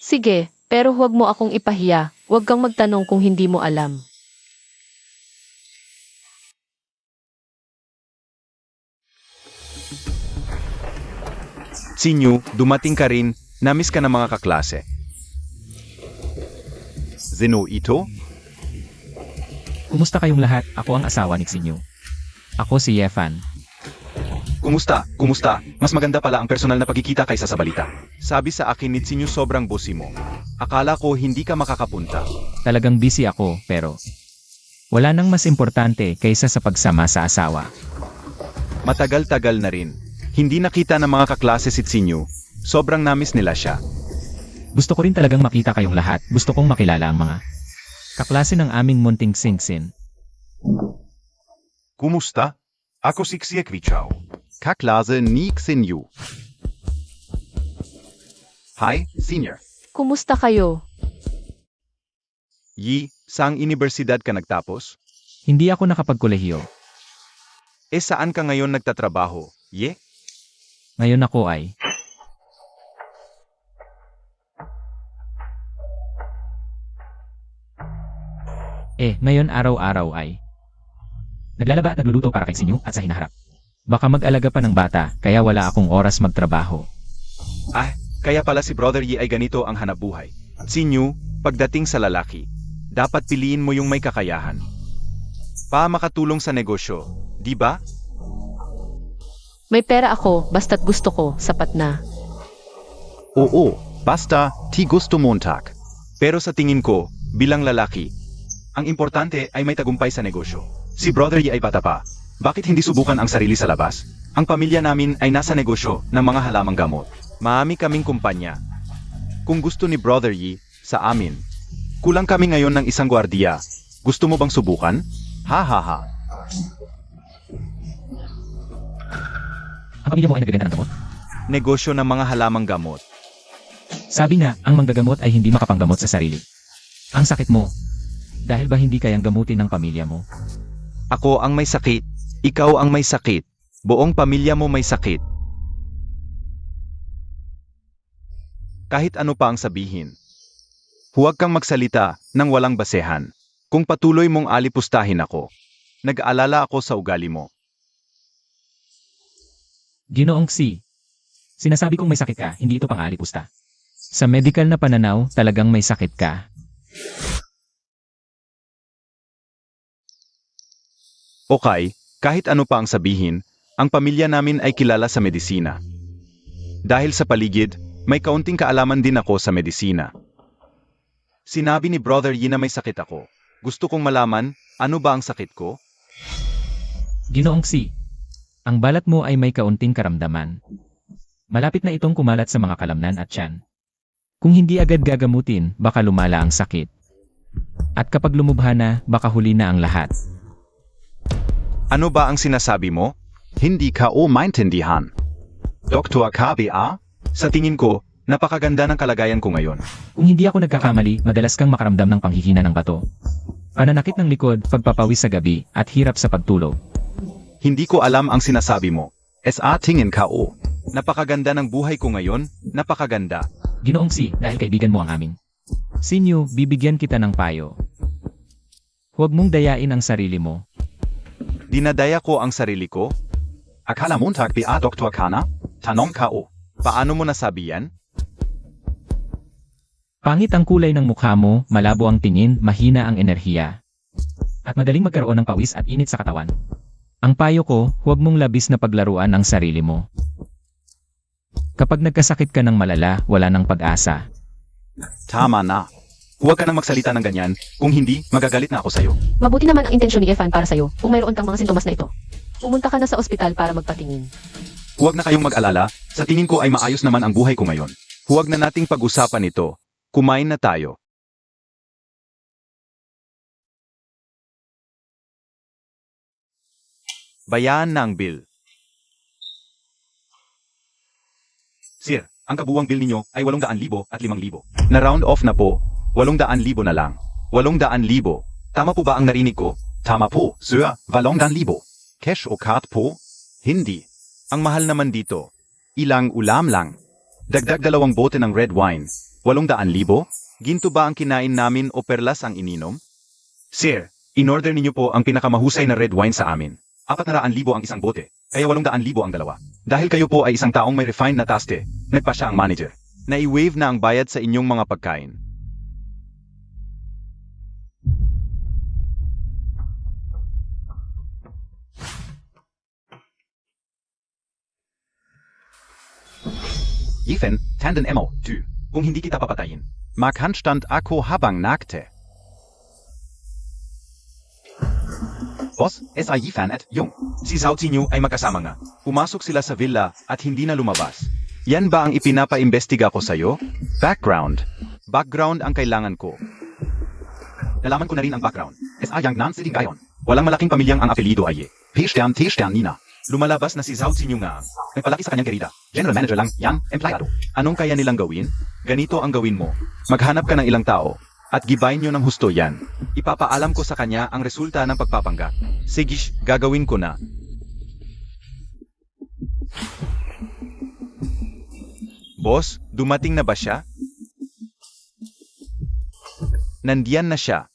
Sige, pero huwag mo akong ipahiya. Huwag kang magtanong kung hindi mo alam. Sinyo, dumating ka rin, namiss ka ng mga kaklase. Zeno ito? Kumusta kayong lahat? Ako ang asawa ni Xinyu. Ako si Yefan. Kumusta? Kumusta? Mas maganda pala ang personal na pagkikita kaysa sa balita. Sabi sa akin ni Sinyo sobrang bossy mo. Akala ko hindi ka makakapunta. Talagang busy ako, pero wala nang mas importante kaysa sa pagsama sa asawa. Matagal-tagal na rin. Hindi nakita ng mga kaklase si Sinyo. Sobrang namiss nila siya. Gusto ko rin talagang makita kayong lahat. Gusto kong makilala ang mga kaklase ng aming munting singsin. Kumusta? Ako si Xie Kwichao. Kaklase ni Sinyo. Hi, senior. Kumusta kayo? Yi, saang universidad ka nagtapos? Hindi ako nakapagkolehiyo. Saan ka ngayon nagtatrabaho? Ye? Ngayon ako ay ngayon araw-araw ay naglalaba at nagluluto para kay Sinyo at sa hinaharap. Baka mag-alaga pa ng bata, kaya wala akong oras magtrabaho. Kaya pala si Brother Yi ay ganito ang hanapbuhay. Sinyo, pagdating sa lalaki, dapat piliin mo yung may kakayahan. Makatulong sa negosyo, di ba? May pera ako, basta't gusto ko, sapat na. Oo, basta, ti gusto Montag. Pero sa tingin ko, bilang lalaki, ang importante ay may tagumpay sa negosyo. Si Brother Yi ay bata pa. Bakit hindi subukan ang sarili sa labas? Ang pamilya namin ay nasa negosyo ng mga halamang gamot. Maami kaming kumpanya. Kung gusto ni Brother Yi, sa amin. Kulang kami ngayon ng isang gwardiya. Gusto mo bang subukan? Ha ha ha. Ang pamilya mo ay nagbebenta ng gamot? Negosyo ng mga halamang gamot. Sabi nga, ang manggagamot ay hindi makapanggamot sa sarili. Ang sakit mo, dahil ba hindi kayang gamutin ng pamilya mo? Ako ang may sakit. Ikaw ang may sakit. Buong pamilya mo may sakit. Kahit ano pa ang sabihin. Huwag kang magsalita ng walang basehan. Kung patuloy mong alipustahin ako, nag-aalala ako sa ugali mo. Ginoong Si, sinasabi kong may sakit ka, hindi ito pang-aalipusta. Sa medical na pananaw, talagang may sakit ka. Okay, kahit ano pa ang sabihin, ang pamilya namin ay kilala sa medisina. Dahil sa paligid, may kaunting kaalaman din ako sa medisina. Sinabi ni Brother Yi na may sakit ako. Gusto kong malaman, ano ba ang sakit ko? Ginoong Si, ang balat mo ay may kaunting karamdaman. Malapit na itong kumalat sa mga kalamnan at tiyan. Kung hindi agad gagamutin, baka lumala ang sakit. At kapag lumubha na, baka huli na ang lahat. Ano ba ang sinasabi mo? Hindi ka o maintindihan. Dr. KBA? Sa tingin ko, napakaganda ng kalagayan ko ngayon. Kung hindi ako nagkakamali, madalas kang makaramdam ng panghihina ng bato. Pananakit ng likod, pagpapawis sa gabi, at hirap sa pagtulog. Hindi ko alam ang sinasabi mo. Sa tingin ka o. Napakaganda ng buhay ko ngayon, napakaganda. Ginoong Si, dahil kaibigan mo ang aming Sinyo, bibigyan kita ng payo. Huwag mong dayain ang sarili mo. Dinadaya ko ang sarili ko? Akala Montag ba Dr. Kana? Tanong ka o. Paano mo nasabi yan? Pangit ang kulay ng mukha mo, malabo ang tingin, mahina ang enerhiya. At madaling magkaroon ng pawis at init sa katawan. Ang payo ko, huwag mong labis na paglaruan ang sarili mo. Kapag nagkasakit ka ng malala, wala nang pag-asa. Tama na. Huwag ka nang magsalita ng ganyan, kung hindi, magagalit na ako sa'yo. Mabuti naman ang intensyon ni Efan para sa'yo kung mayroon kang mga sintomas na ito. Pumunta ka na sa ospital para magpatingin. Huwag na kayong mag-alala, sa tingin ko ay maayos naman ang buhay ko ngayon. Huwag na nating pag-usapan ito. Kumain na tayo. Bayaan na ang bill. Sir, ang kabuwang bill ninyo ay 800,000 at 5,000. Na-round off na po, 800,000 na lang. 800,000. Tama po ba ang narinig ko? Tama po, sir, 800,000. Cash o card po? Hindi. Ang mahal naman dito. Ilang ulam lang. Dagdag 2 bote ng red wine. 800,000? Ginto ba ang kinain namin o perlas ang ininom? Sir, in-order ninyo po ang pinakamahusay na red wine sa amin. 400,000 ang isang bote, kaya 800,000 ang dalawa. Dahil kayo po ay isang taong may refined na taste, nagpa siya ang manager. Nai-waive na ang bayad sa inyong mga pagkain. Ethan, tanden mo, tu. Kung hindi kita papatayin. Maghandstand ako habang nakte. Boss, S.I. Ethan at Yung. Si Zhao Zinyu ay magkasama nga. Pumasok sila sa villa at hindi na lumabas. Yan ba ang ipinapaimbestiga ko sa'yo? Background. Background ang kailangan ko. Nalaman ko na rin ang background. S.I. Yang Nan Siling Gayon. Walang malaking pamilyang ang apelido ay P-Stern Nina. Lumalabas na si Zhao Zinyu nga ang nagpalaki sa kanyang gerida. General manager lang, yan, empleyado. Anong kaya nilang gawin? Ganito ang gawin mo. Maghanap ka ng ilang tao. At gibayin nyo ng husto yan. Ipapaalam ko sa kanya ang resulta ng pagpapanggap. Sige, gagawin ko na. Boss, dumating na ba siya? Nandiyan na siya.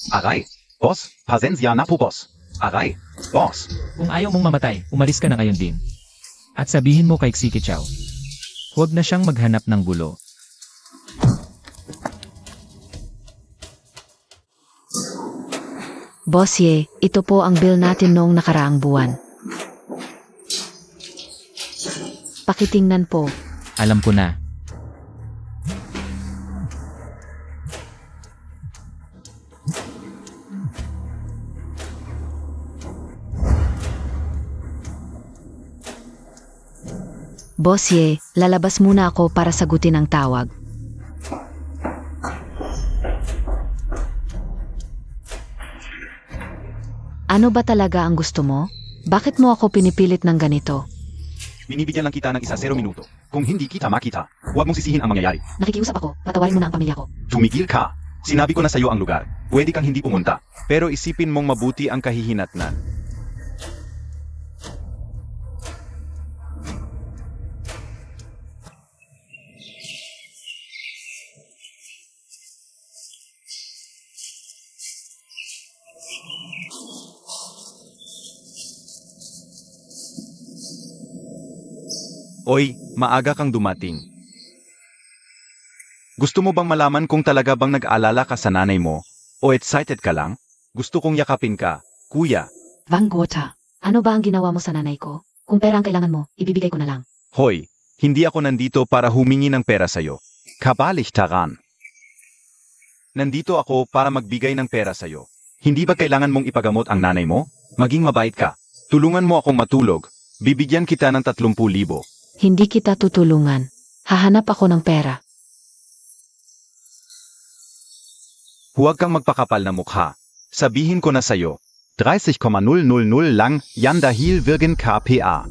Aray, boss, pasensya na po boss. Aray, boss. Kung ayaw mong mamatay, umalis ka na ngayon din. At sabihin mo kay Xiki Chow. Huwag na siyang maghanap ng gulo. Boss Ye, ito po ang bill natin noong nakaraang buwan. Pakitingnan po. Alam ko na. Boss Ye, lalabas muna ako para sagutin ang tawag. Ano ba talaga ang gusto mo? Bakit mo ako pinipilit ng ganito? Binibigyan lang kita ng 0 minuto. Kung hindi kita makita, huwag mong sisihin ang mangyayari. Nakikiusap ako, patawarin mo na ang pamilya ko. Tumigil ka. Sinabi ko na sa'yo ang lugar. Pwede kang hindi pumunta. Pero isipin mong mabuti ang kahihinatnan. Oy, maaga kang dumating. Gusto mo bang malaman kung talaga bang nag-aalala ka sa nanay mo? O excited ka lang? Gusto kong yakapin ka, kuya. Vanggota, ano ba ang ginawa mo sa nanay ko? Kung pera ang kailangan mo, ibibigay ko na lang. Hoy, hindi ako nandito para humingi ng pera sa'yo. Kabaliktaran. Nandito ako para magbigay ng pera sa'yo. Hindi ba kailangan mong ipagamot ang nanay mo? Maging mabait ka. Tulungan mo akong matulog. Bibigyan kita ng 30,000. Hindi kita tutulungan. Hahanap ako ng pera. Huwag kang magpakapal na mukha. Sabihin ko na sa'yo. 30,000 lang yan dahil virgin KPA.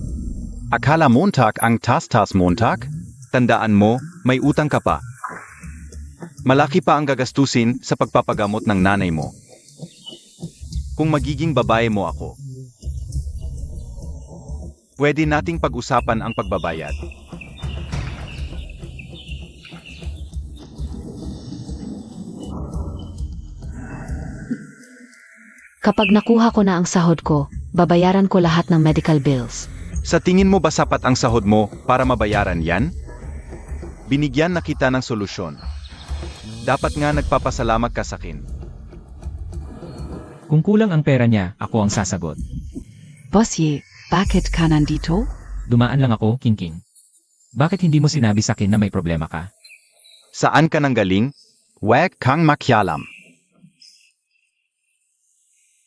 Akala Montag ang tas Montag? Tandaan mo, may utang ka pa. Malaki pa ang gagastusin sa pagpapagamot ng nanay mo. Kung magiging babae mo ako, pwede nating pag-usapan ang pagbabayad. Kapag nakuha ko na ang sahod ko, babayaran ko lahat ng medical bills. Sa tingin mo ba sapat ang sahod mo para mabayaran yan? Binigyan na kita ng solusyon. Dapat nga nagpapasalamat ka sa akin. Kung kulang ang pera niya, ako ang sasagot. Boss Ye, bakit ka nandito? Dumaan lang ako, King. Bakit hindi mo sinabi sa akin na may problema ka? Saan ka nang galing? Huwag kang makialam.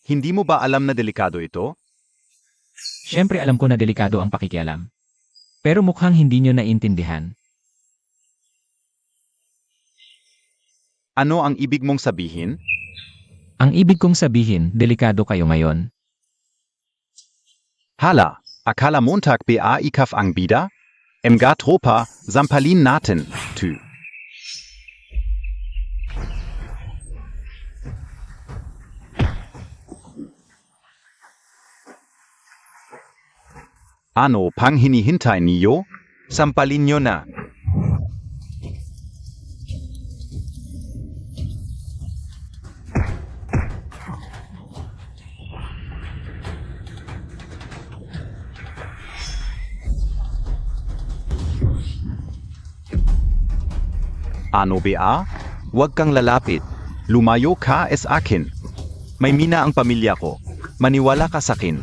Hindi mo ba alam na delikado ito? Siyempre alam ko na delikado ang pakikialam. Pero mukhang hindi nyo naiintindihan. Ano ang ibig mong sabihin? Ang ibig kong sabihin, delikado kayo ngayon. Hala, akala Montag ba ikaf ang bida? Mga tropa, sampalin natin, tu. Ano pang hinihintay niyo? Sampalin nyo na. Ano ba? Huwag kang lalapit. Lumayo ka sa akin. May mina ang pamilya ko. Maniwala ka sa akin.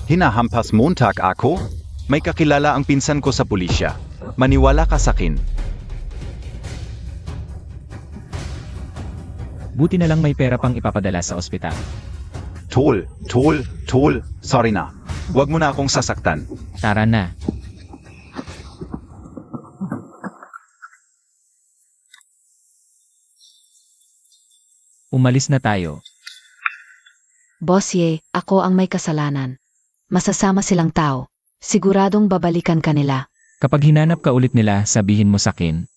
Hinahampas Montag ako? May kakilala ang pinsan ko sa pulisya. Maniwala ka sa akin. Buti na lang may pera pang ipapadala sa ospital. Tol. Sorry na. Huwag mo na akong sasaktan. Tara na. Umalis na tayo. Boss Ye, ako ang may kasalanan. Masasama silang tao. Siguradong babalikan ka nila. Kapag hinanap ka ulit nila, sabihin mo sa akin.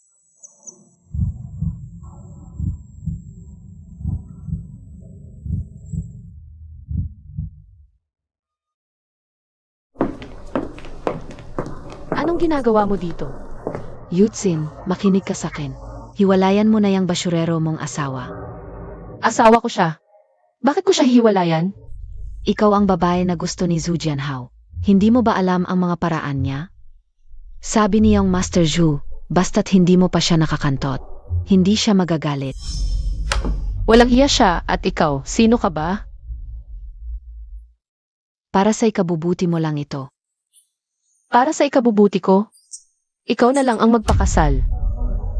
Anong ginagawa mo dito? Yutsin, makinig ka sa akin. Hiwalayan mo na yung basyurero mong asawa. Asawa ko siya. Bakit ko siya hiwalayan? Ikaw ang babae na gusto ni Zhu Jianhao. Hindi mo ba alam ang mga paraan niya? Sabi niyang Master Zhu, basta't hindi mo pa siya nakakantot, hindi siya magagalit. Walang hiya siya at ikaw, sino ka ba? Para sa ikabubuti mo lang ito. Para sa ikabubuti ko? Ikaw na lang ang magpakasal.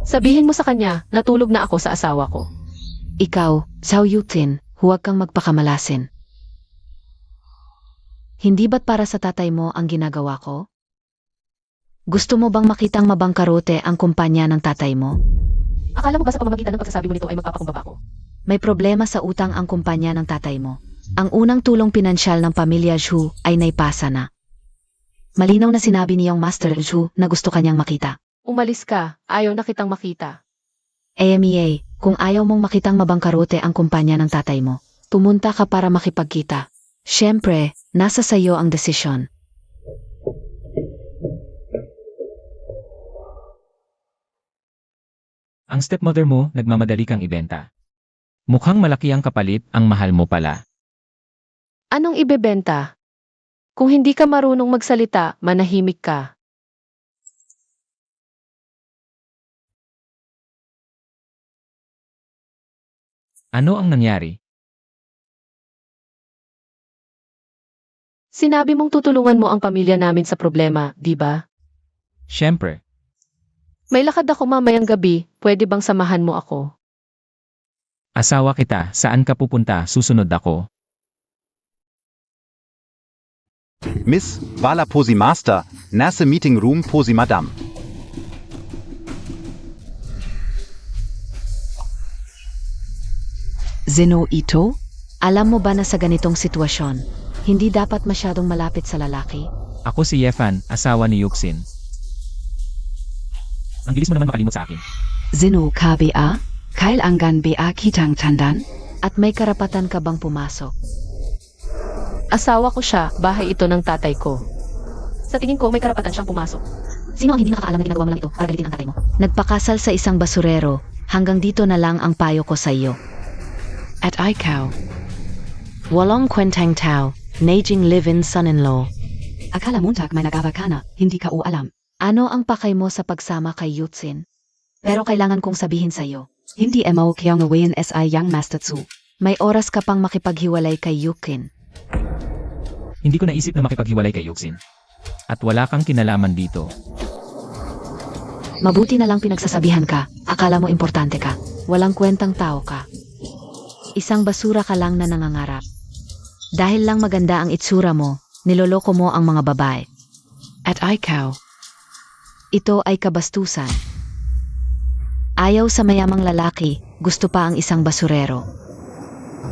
Sabihin mo sa kanya, natulog na ako sa asawa ko. Ikaw, Zhao Yutin, huwag kang magpakamalasin. Hindi ba't para sa tatay mo ang ginagawa ko? Gusto mo bang makitang mabangkarote ang kumpanya ng tatay mo? Akala mo ba sa pamamagitan ng pagsasabi mo nito ay magpapakumbaba ko? May problema sa utang ang kumpanya ng tatay mo. Ang unang tulong pinansyal ng pamilya Zhu ay naipasa na. Malinaw na sinabi niyang Master Zhu na gusto kanyang makita. Umalis ka, ayaw na kitang makita. AMEA, kung ayaw mong makitang mabangkarote ang kumpanya ng tatay mo, pumunta ka para makipagkita. Siyempre, nasa sayo ang desisyon. Ang stepmother mo, nagmamadali kang ibenta. Mukhang malaki ang kapalit, ang mahal mo pala. Anong ibebenta? Kung hindi ka marunong magsalita, manahimik ka. Ano ang nangyari? Sinabi mong tutulungan mo ang pamilya namin sa problema, di ba? Siyempre, May lakad ako mamayang gabi, pwede bang samahan mo ako? asawa kita, saan ka pupunta, susunod ako. Miss, wala po si Master. Nasa meeting room po si Madam. Zeno Ito? Alam mo ba na sa ganitong sitwasyon, hindi dapat masyadong malapit sa lalaki? Ako si Yefan, asawa ni Yuxin. Ang bilis mo naman makalimot sa akin. Zeno KBA? Kailangan ba kitang tandaan? At may karapatan ka bang pumasok? Asawa ko siya, bahay ito ng tatay ko. Sa tingin ko, may karapatan siyang pumasok. Sino ang hindi nakakaalam na ginagawa mo lang ito para galitin ang tatay mo? Nagpakasal sa isang basurero, hanggang dito na lang ang payo ko sa iyo. At ikaw? Walang kwentang tao, naging live-in son-in-law. Akala Montag may nagawa ka na, hindi ka o alam. Ano ang pakay mo sa pagsama kay Yutsin? Pero kailangan kong sabihin sa iyo, Hindi mo kayang ngawain sa young Master Tzu. may oras ka pang makipaghiwalay kay Yukin. Hindi ko naisip na makipaghiwalay kay Yuxin. At wala kang kinalaman dito. Mabuti na lang pinagsasabihan ka, akala mo importante ka, walang kwentang tao ka. Isang basura ka lang na nangangarap. Dahil lang maganda ang itsura mo, niloloko mo ang mga babae. At ikaw? Ito ay kabastusan. Ayaw sa mayamang lalaki, gusto pa ang isang basurero.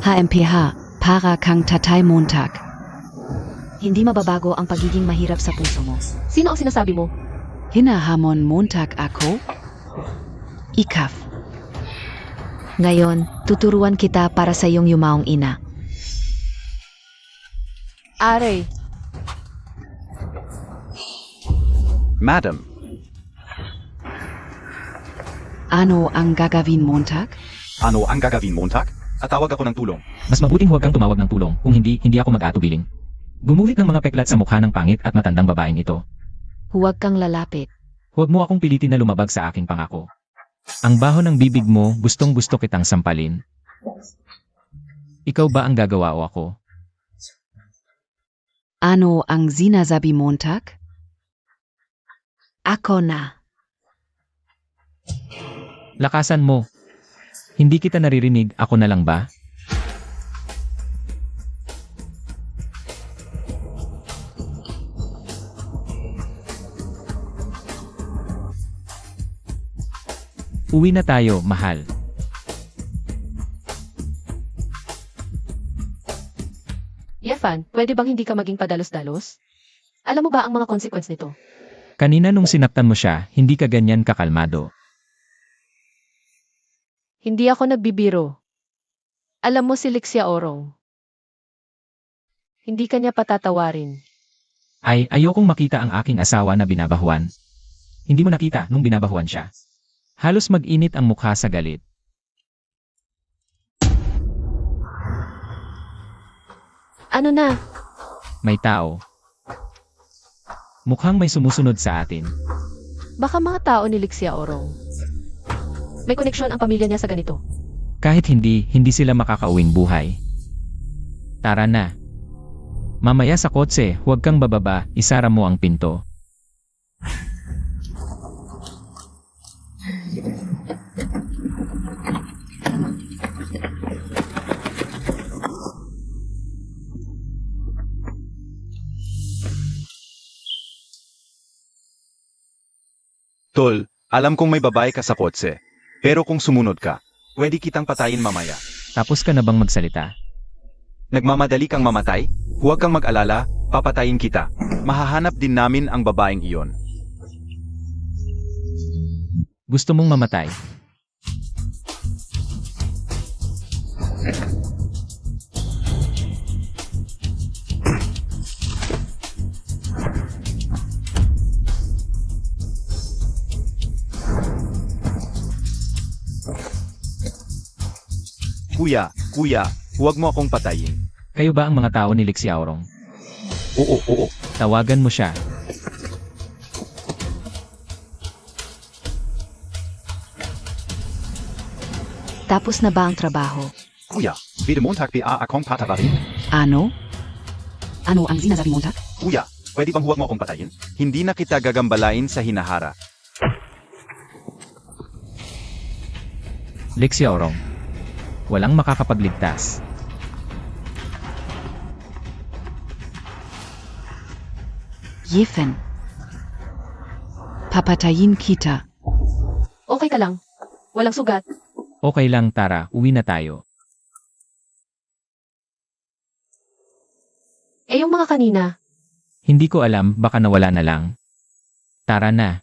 HMPH, para kang Tatay Montag. Hindi mababago ang pagiging mahirap sa puso mo. Sino ang sinasabi mo? Hinahamon Montag ako? Ikaf. Ngayon, tuturuan kita para sa iyong yumaong ina. Aray, Madam, Ano ang gagawin Montag? ano ang gagawin Montag? Atawag ako ng tulong. Mas mabuting huwag kang tumawag ng tulong, kung hindi, hindi ako mag-atubiling. Gumuhit ng mga peklat sa mukha ng pangit at matandang babaeng ito. Huwag kang lalapit. Huwag mo akong pilitin na lumabag sa aking pangako. Ang baho ng bibig mo, gustong-gusto kitang sampalin. Ikaw ba ang gagawa o ako? Ano ang sinasabi Montag? Ako na. Lakasan mo. Hindi kita naririnig, ako na lang ba? Uwi na tayo, mahal. Yefan, pwede bang hindi ka maging padalos-dalos? Alam mo ba ang mga consequence nito? Kanina nung sinaktan mo siya, hindi ka ganyan kakalmado. Hindi ako nagbibiro. Alam mo si Lixia Orong. Hindi kanya patatawarin. Ay, ayokong makita ang aking asawa na binabahuan. Hindi mo nakita nung binabahuan siya. Halos mag-init ang mukha sa galit. Ano na? May tao. Mukhang may sumusunod sa atin. Baka mga tao ni Lixia Orong. May koneksyon ang pamilya niya sa ganito. Kahit hindi sila makakauwing buhay. Tara na. Mamaya sa kotse, huwag kang bababa, isara mo ang pinto. Tol, alam kong may babae ka sa kotse. Pero kung sumunod ka, pwede kitang patayin mamaya. Tapos ka na bang magsalita? Nagmamadali kang mamatay? Huwag kang mag-alala, papatayin kita. Mahahanap din namin ang babaeng iyon. Gusto mong mamatay? Kuya, huwag mo akong patayin. Kayo ba ang mga tao ni Lixia Orong? Oo. Tawagan mo siya. Tapos na ba ang trabaho? Kuya, bitte Montag pa akong patawarin? Ano? Ano ang sinasabi Montag? Kuya, pwede bang huwag mo akong patayin? Hindi na kita gagambalain sa hinahara. Lixia Orong. Walang makakapagligtas. Yefen. Papatayin kita. Okay ka lang. Walang sugat. Okay lang, tara, uwi na tayo. Eh yung mga kanina, Hindi ko alam, baka nawala na lang. Tara na.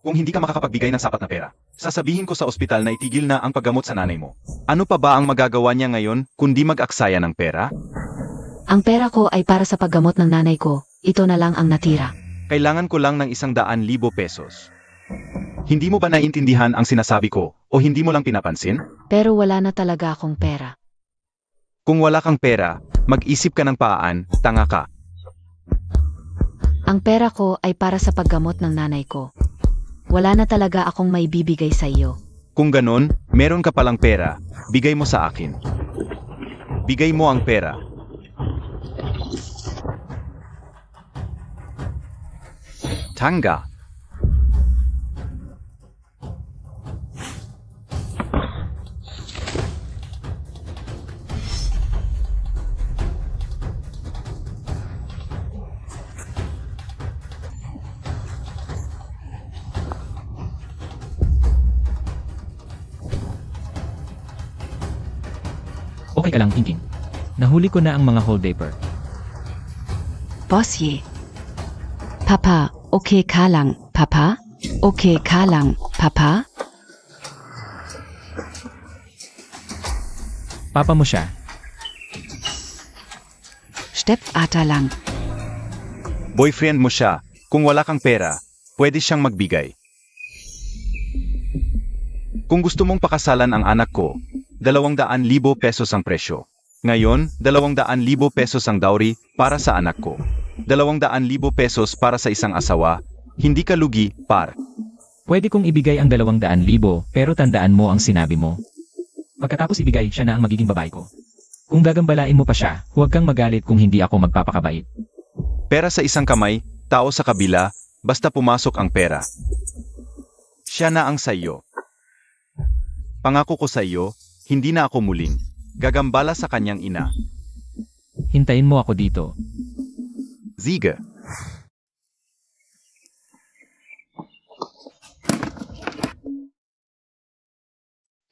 Kung hindi ka makakapagbigay ng sapat na pera, sasabihin ko sa ospital na itigil na ang paggamot sa nanay mo. Ano pa ba ang magagawa niya ngayon kundi mag-aksaya ng pera? Ang pera ko ay para sa paggamot ng nanay ko. Ito na lang ang natira. Kailangan ko lang ng 100,000 pesos. Hindi mo ba naiintindihan ang sinasabi ko o hindi mo lang pinapansin? Pero wala na talaga akong pera. Kung wala kang pera, mag-isip ka ng paan, tanga ka. Ang pera ko ay para sa paggamot ng nanay ko. Wala na talaga akong may bibigay sa iyo. Kung ganon, meron ka palang pera, bigay mo sa akin. Bigay mo ang pera. Tanga. Okay ka lang, Ingking. Nahuli ko na ang mga holdaper. Boss Ye. Papa, okay ka lang, Papa? Okay ka lang, Papa? Papa mo siya. Stepvater lang. Boyfriend mo siya. Kung wala kang pera, pwede siyang magbigay. Kung gusto mong pakasalan ang anak ko, 200,000 pesos ang presyo. Ngayon, 200,000 pesos ang dowry para sa anak ko. 200,000 pesos para sa isang asawa. Hindi ka lugi, par. Pwede kong ibigay ang 200,000 pero tandaan mo ang sinabi mo. Pagkatapos ibigay, siya na ang magiging babae ko. Kung gagambalain mo pa siya, huwag kang magalit kung hindi ako magpapakabait. Pera sa isang kamay, tao sa kabila, basta pumasok ang pera. Siya na ang sayo. Pangako ko sa iyo, hindi na ako muling gagambala sa kanyang ina. Hintayin mo ako dito. Sige.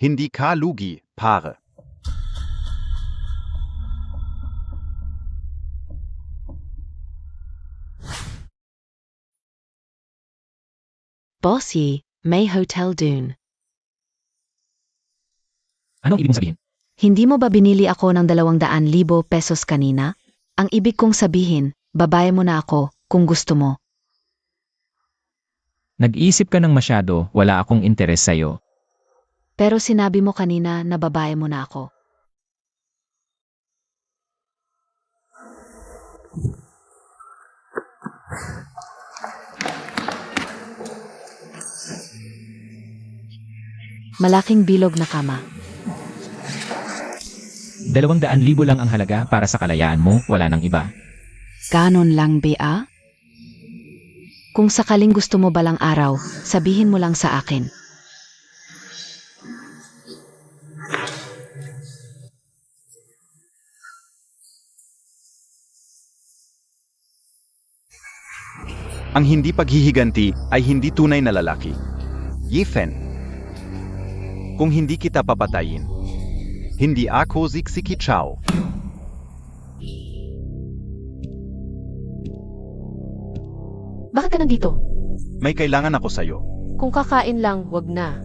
Hindi ka lugi, pare. Bossy, May Hotel Dune. Anong ibig mong sabihin? Hindi mo ba binili ako ng 200,000 pesos kanina? Ang ibig kong sabihin, babae mo na ako, kung gusto mo. Nag-iisip ka ng masyado, wala akong interes sa'yo. Pero sinabi mo kanina na babae mo na ako. Malaking bilog na kama. 200,000 lang ang halaga para sa kalayaan mo, wala nang iba. Ganon lang, Bea? Kung sakaling gusto mo balang araw, sabihin mo lang sa akin. Ang hindi paghihiganti ay hindi tunay na lalaki. Yifen. Kung hindi kita papatayin, hindi ako Ziksiki Chow. Bakit ka nandito? May kailangan ako sa'yo. Kung kakain lang, wag na.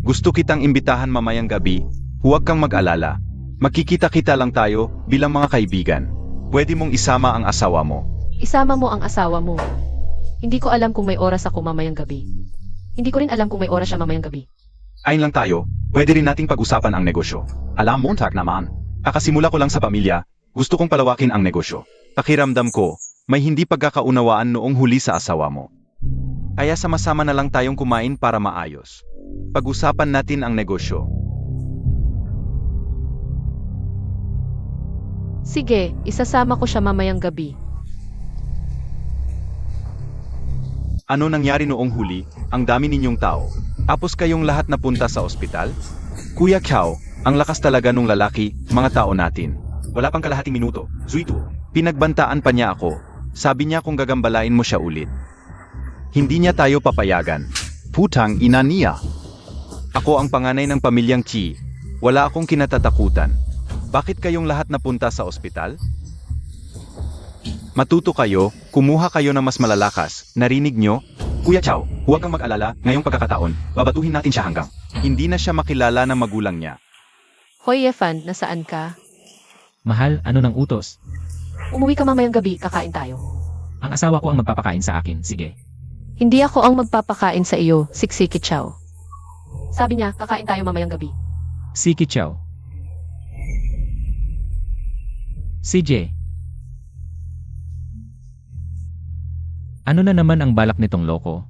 Gusto kitang imbitahan mamayang gabi, huwag kang mag-alala. Magkikita-kita lang tayo bilang mga kaibigan. Pwede mong isama ang asawa mo. Isama mo ang asawa mo. Hindi ko alam kung may oras ako mamayang gabi. Hindi ko rin alam kung may oras siya mamayang gabi. Ayun lang tayo, pwede rin nating pag-usapan ang negosyo. Alam mo, Montag naman. Kakasimula ko lang sa pamilya, gusto kong palawakin ang negosyo. Pakiramdam ko, may hindi pagkakaunawaan noong huli sa asawa mo. Kaya sama-sama na lang tayong kumain para maayos. Pag-usapan natin ang negosyo. Sige, isasama ko siya mamayang gabi. Ano nangyari noong huli? Ang dami ninyong tao. Tapos kayong lahat napunta sa ospital? Kuya Chow, ang lakas talaga nung lalaki, mga tao natin. Wala pang kalahating minuto. Zuito. Pinagbantaan pa niya ako. Sabi niya kung gagambalain mo siya ulit. Hindi niya tayo papayagan. Putang ina niya. Ako ang panganay ng pamilyang Chi. Wala akong kinatatakutan. Bakit kayong lahat napunta sa ospital? Matuto kayo, kumuha kayo ng mas malalakas. Narinig nyo? Kuya Chow, huwag kang mag-alala, ngayong pagkakataon, babatuhin natin siya hanggang hindi na siya makilala ng magulang niya. Hoy Yefan, nasaan ka? Mahal, ano ng utos? Umuwi ka mamayang gabi, kakain tayo. Ang asawa ko ang magpapakain sa akin, sige. Hindi ako ang magpapakain sa iyo, Siksiki Chow. Sabi niya, kakain tayo mamayang gabi. Siki Chow. CJ. Ano na naman ang balak nitong loko?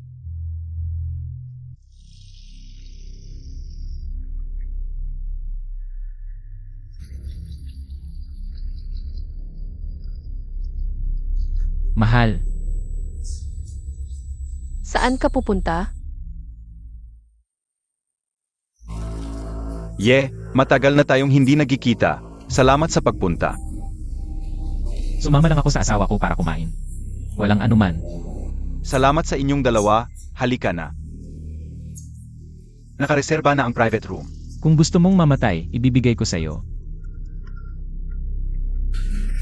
Mahal, Saan ka pupunta? Matagal na tayong hindi nagkikita. Salamat sa pagpunta. sumama lang ako sa asawa ko para kumain. Walang anuman. Salamat sa inyong dalawa, halika na. Nakareserba na ang private room. Kung gusto mong mamatay, ibibigay ko sa'yo.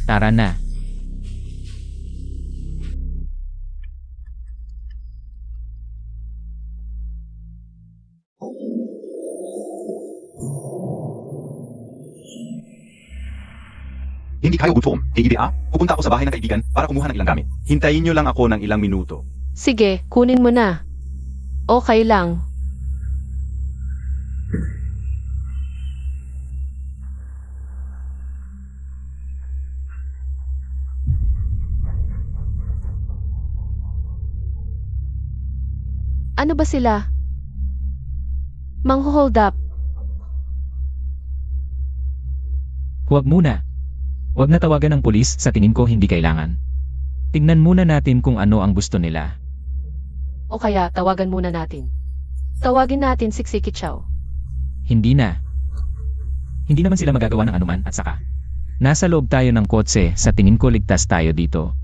Tara na. Hindi kayo gutom. EBA, pupunta ako sa bahay ng kaibigan para kumuha ng ilang gamit. Hintayin nyo lang ako ng ilang minuto. Sige, kunin mo na. Okay lang. Ano ba sila? Mangho-hold up. Huwag muna. Huwag na tawagan ng pulis, sa tingin ko hindi kailangan. Tingnan muna natin kung ano ang gusto nila. O kaya, tawagan muna natin. Tawagin natin si Siki Chow. Hindi na. Hindi naman sila magagawa ng anuman at saka. Nasa loob tayo ng kotse, sa tingin ko ligtas tayo dito.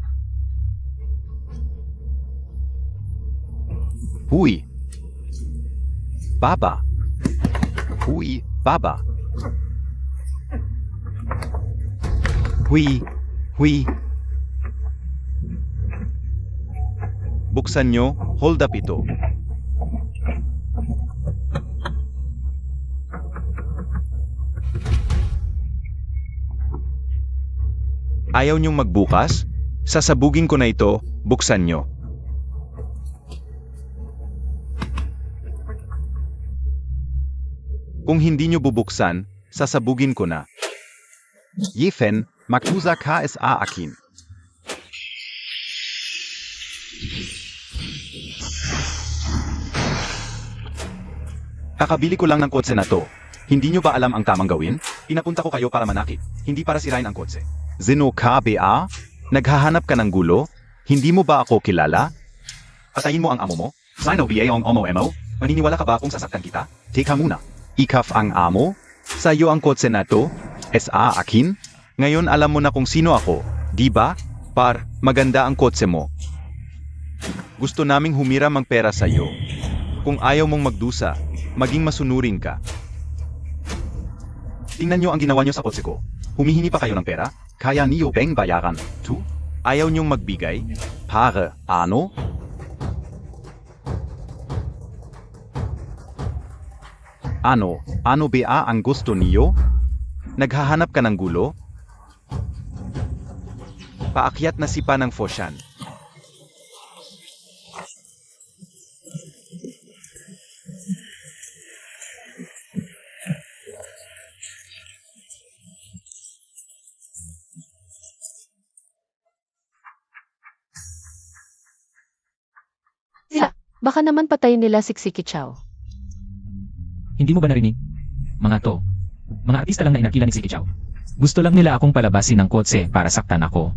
Hui. Baba. Hui, Baba. Hui, hui. Buksan nyo, hold up ito. Ayaw nyong magbukas? Sasabugin ko na ito, buksan nyo. Kung hindi nyo bubuksan, sasabugin ko na. Yefen, Makusa KSA Akin. Kakabili ko lang ng kotse na to. Hindi nyo ba alam ang tamang gawin? Pinapunta ko kayo para manakit, hindi para sirain ang kotse. Zeno KBA? Naghahanap ka ng gulo? Hindi mo ba ako kilala? Patayin mo ang amo mo? Sino ba ang amo mo? Maniniwala ka ba kung sasaktan kita? Teka muna. Ikaf ang amo? Sa'yo ang kotse na to? SA akin? Ngayon alam mo na kung sino ako, di ba? Par, maganda ang kotse mo. Gusto naming humiram ang pera sa'yo. Kung ayaw mong magdusa, maging masunurin ka. Tingnan nyo ang ginawa nyo sa kotse ko. Humihingi pa kayo ng pera? Kaya niyo bang bayaran? 2. Ayaw nyong magbigay? Pare, ano? Ano ba ang gusto niyo? Naghahanap ka ng gulo? Paakyat na si pa ng Foshan. Baka naman patayin nila si Siki Chow. Hindi mo ba narinig? Mga to. Mga artista lang na inakila ni Siki Chow. Gusto lang nila akong palabasin ng kotse para saktan ako.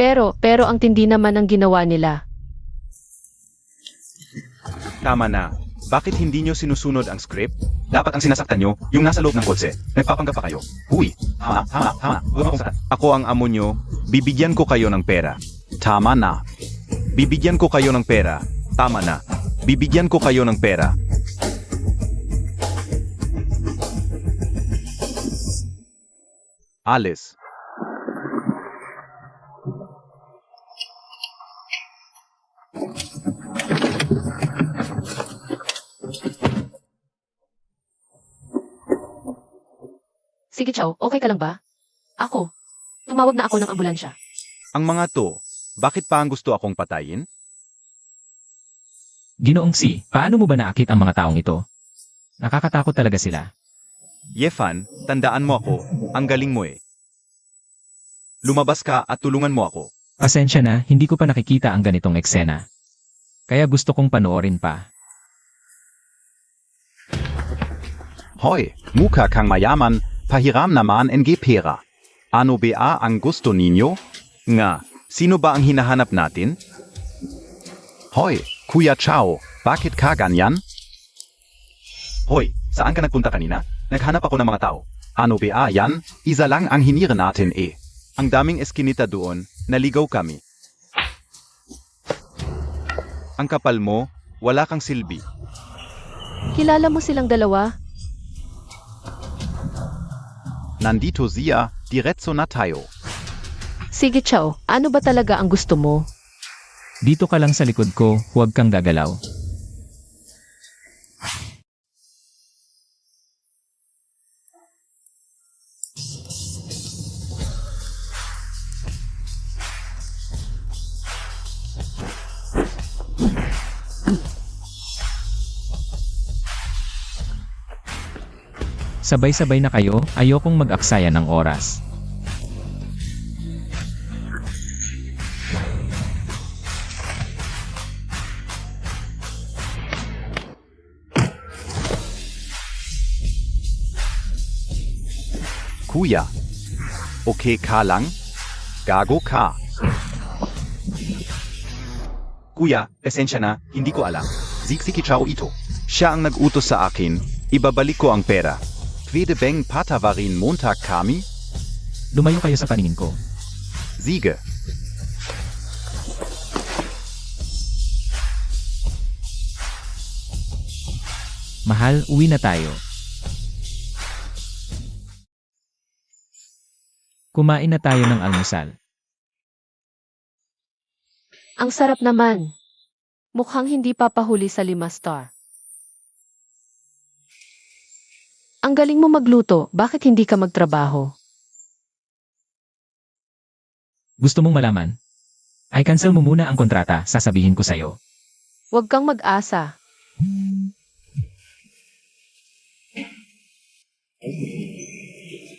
Pero ang tindi naman ang ginawa nila. Tama na. Bakit hindi nyo sinusunod ang script? Dapat ang sinasaktan nyo, yung nasa loob ng kotse. Nagpapanggap pa kayo. Huy, hama. Huwag akong saktan. Ako ang amo nyo, bibigyan ko kayo ng pera. Tama na. Bibigyan ko kayo ng pera. Tama na. Bibigyan ko kayo ng pera. Alis. Sige Chow, okay ka lang ba? Ako. Tumawag na ako ng ambulansya. Ang mga to, bakit pa ang gusto akong patayin? Ginoong Si, paano mo ba naakit ang mga taong ito? Nakakatakot talaga sila. Yefan, tandaan mo ako, ang galing mo eh. Lumabas ka at tulungan mo ako. Pasensya na, hindi ko pa nakikita ang ganitong eksena. Kaya gusto kong panoorin pa. Hoy, mukha kang mayaman, pahiram naman NG pera. Ano ba ang gusto ninyo? Nga, sino ba ang hinahanap natin? Hoy, Kuya Chow, bakit ka ganyan? Hoy, saan ka nagpunta kanina? Naghanap ako ng mga tao. Ano ba yan? Isa lang ang hinira natin eh. Ang daming eskinita doon, naligaw kami. Ang kapal mo, wala kang silbi. Kilala mo silang dalawa? Nandito siya, diretso na tayo. Sige Chow, ano ba talaga ang gusto mo? Dito ka lang sa likod ko, huwag kang gagalaw. Sabay-sabay na kayo, ayokong mag-aksaya ng oras. Kuya. Okay ka lang? Gago ka. Kuya, esensya na, hindi ko alam. Zixiki Chao ito. Siya ang nag-utos sa akin, ibabalik ko ang pera. Pwede bang patawarin Montag kami? Lumayo kayo sa paningin ko. Sige. Mahal, uwi na tayo. Kumain na tayo ng almusal. Ang sarap naman. Mukhang hindi papahuli sa 5 star. Ang galing mo magluto, bakit hindi ka magtrabaho? Gusto mong malaman? Ay cancel mo muna ang kontrata, sasabihin ko sa'yo. Huwag kang mag-asa.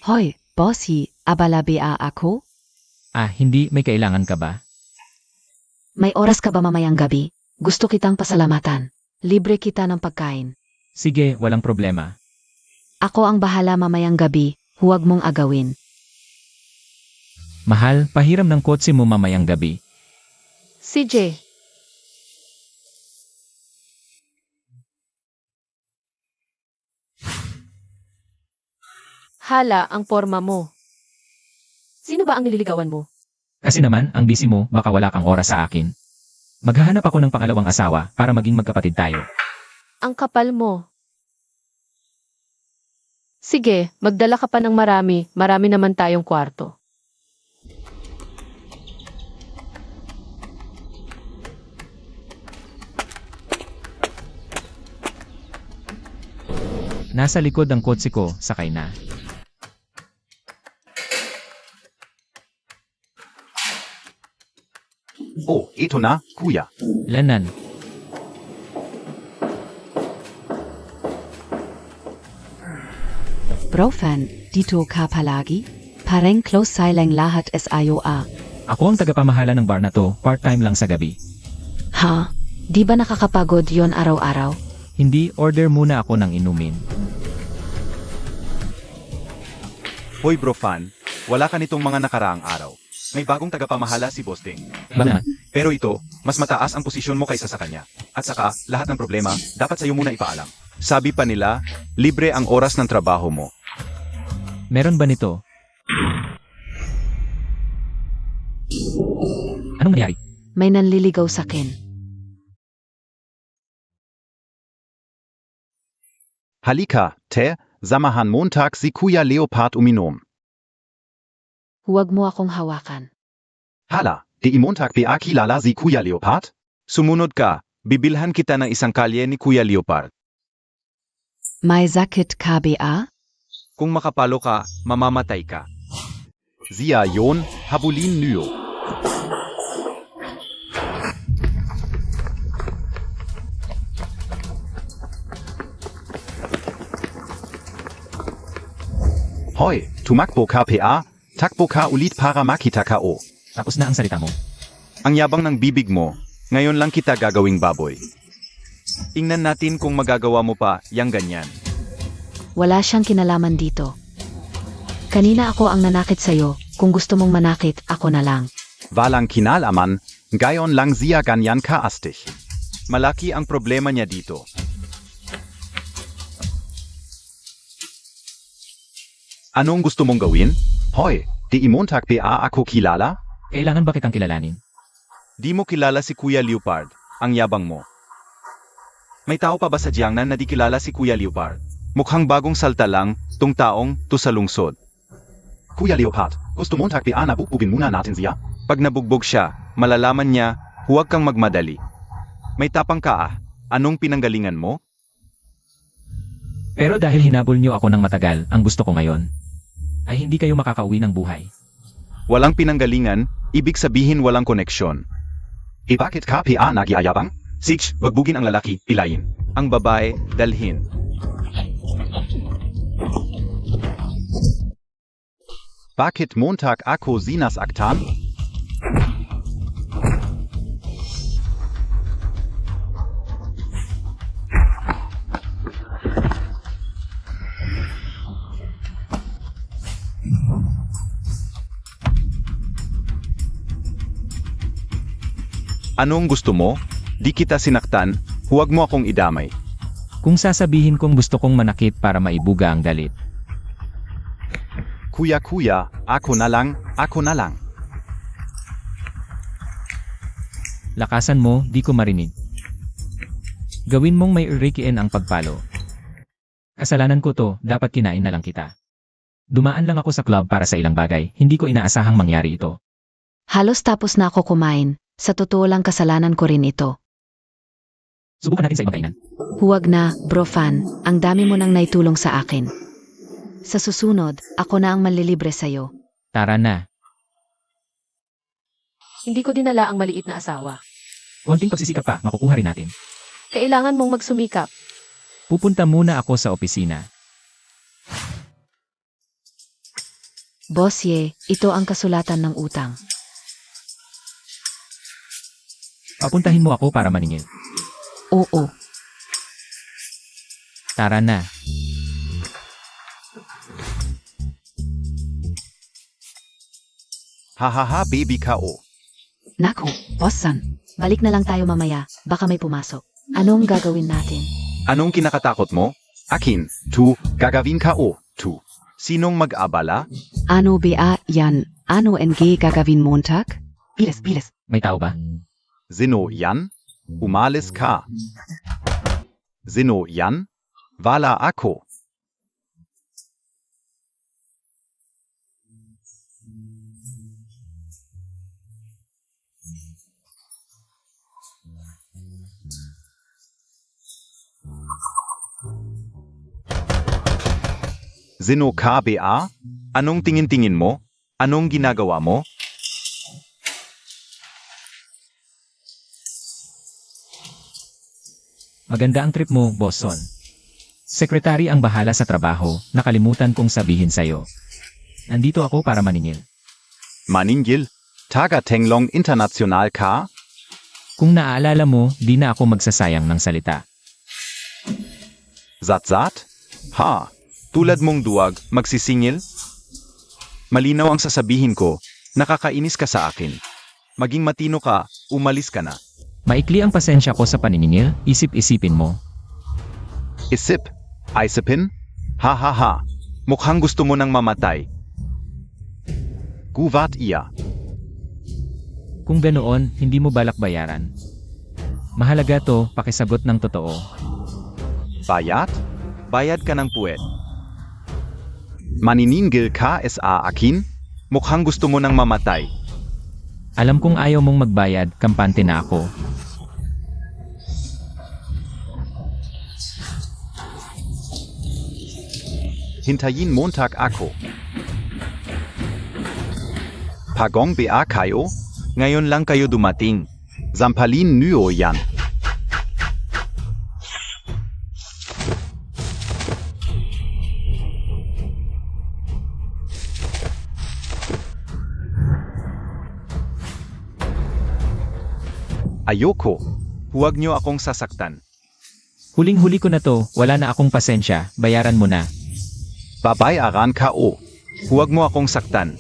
Hoy, Bossy, abalabea ako? Hindi, may kailangan ka ba? May oras ka ba mamayang gabi? Gusto kitang pasalamatan. Libre kita ng pagkain. Sige, walang problema. Ako ang bahala mamayang gabi, huwag mong agawin. Mahal, pahiram ng kotse mo mamayang gabi. CJ. Hala, ang porma mo. Sino ba ang nililigawan mo? Kasi naman, ang busy mo, baka wala kang oras sa akin. Maghahanap ako ng pangalawang asawa para maging magkapatid tayo. Ang kapal mo. Sige, magdala ka pa ng marami, marami naman tayong kwarto. Nasa likod ang kotse ko, sakay na. Oh, ito na, kuya. Lanan, Brofan, dito ka palagi? Pareng close silang lahat SIOA. ako ang tagapamahala ng bar na to, part-time lang sa gabi. Ha? Di ba nakakapagod yon araw-araw? Hindi, order muna ako ng inumin. Hoy bro fan, wala ka nitong mga nakaraang araw. May bagong tagapamahala si Boss Ding. Bana, Pero ito, mas mataas ang posisyon mo kaysa sa kanya. At saka, lahat ng problema, dapat sa'yo muna ipaalam. Sabi pa nila, libre ang oras ng trabaho mo. meron ba nito? Anong nangyari? May nanliligaw sa akin. Halika, te, samahan Montag si Kuya Leopard uminom. Huwag mo akong hawakan. Hala, di Montag pa kilala si Kuya Leopard? Sumunod ka, bibilhan kita ng isang kalye ni Kuya Leopard. May sakit KBA? Kung makapalo ka, mamamatay ka. Zia yon, habulin niyo. Hoy, tumakbo ka PA, takbo ka ulit para makita ka o. Tapos na ang salita mo. Ang yabang ng bibig mo, ngayon lang kita gagawing baboy. Tingnan natin kung magagawa mo pa yang ganyan. Wala siyang kinalaman dito. Kanina ako ang nanakit sa'yo. Kung gusto mong manakit, ako na lang. Walang kinalaman, gayon lang siya ganyan kaastig. Malaki ang problema niya dito. Anong gusto mong gawin? Hoy, di Montag pa ako kilala? Kailangan ba kitang kilalanin? Di mo kilala si Kuya Leopard, ang yabang mo. May tao pa ba sa Jiangnan na di kilala si Kuya Leopard? Mukhang bagong salta lang, tung taong, to sa lungsod. Kuya Leopard, gusto Montag pa na bubugin muna natin siya? Pag nabugbog siya, malalaman niya, huwag kang magmadali. May tapang ka anong pinanggalingan mo? Pero dahil hinabol niyo ako ng matagal, ang gusto ko ngayon, ay hindi kayo makakauwi ng buhay. Walang pinanggalingan, ibig sabihin walang koneksyon. Bakit ka pa nagyayabang? Sich, wagbugin ang lalaki, pilayin. Ang babae, dalhin. Bakit Montag ako sinasaktan? Anong gusto mo? Di kita sinaktan, huwag mo akong idamay. Kung sasabihin kong gusto kong manakit para maibuga ang galit. Kuya, ako na lang, ako na lang. Lakasan mo, di ko marinig. Gawin mong may urikiin ang pagpalo. Kasalanan ko to, dapat kinain na lang kita. Dumaan lang ako sa club para sa ilang bagay, hindi ko inaasahang mangyari ito. Halos tapos na ako kumain. Sa totoo lang kasalanan ko rin ito. Subukan natin sa ibang kainan. Huwag na, bro fan. Ang dami mo nang naitulong sa akin. Sa susunod, ako na ang manlilibre sa'yo. Tara na. Hindi ko dinala ang maliit na asawa. Konting pagsisikap pa, makukuha rin natin. Kailangan mong magsumikap. Pupunta muna ako sa opisina. Boss Ye, ito ang kasulatan ng utang. Papuntahin mo ako para maningil. Oo. Tara na. Hahaha baby ka. Naku, bossan. Balik na lang tayo mamaya, baka may pumasok. Anong gagawin natin? Anong kinakatakot mo? Akin, gagawin ka. Sinong mag-abala? Ano ba yan? Ano NG gagawin Montag? Bilis. May tao ba? Sino yan? Umalis ka. Sino yan? Wala ako. Sino ka ba? Anong tingin-tingin mo? Anong ginagawa mo? Maganda ang trip mo, Boss Son. Sekretary ang bahala sa trabaho, nakalimutan kong sabihin sa'yo. Nandito ako para maningil. Maningil? Taga Tenglong International ka? Kung naaalala mo, di na ako magsasayang ng salita. Zat? Ha? Tulad mong duwag, magsisingil? Malinaw ang sasabihin ko, nakakainis ka sa akin. Maging matino ka, umalis ka na. Maikli ang pasensya ko sa paniningil, isip-isipin mo. Isipin? Ha. Mukhang gusto mo nang mamatay. Guvat iya. Kung ganoon, hindi mo balak bayaran. Mahalaga to, pakisagot ng totoo. Bayad? Bayad ka ng puwet. Maniningil ka sa akin? Mukhang gusto mo nang mamatay. Alam kong ayaw mong magbayad, kampante na ako. Hintayin Montag ako. Pagong ba kayo? Ngayon lang kayo dumating. Zampalin niyo yan. Ayoko. Huwag niyo akong sasaktan. Huling-huli ko na to, wala na akong pasensya, bayaran mo na. Babayaran ka. Huwag mo akong saktan.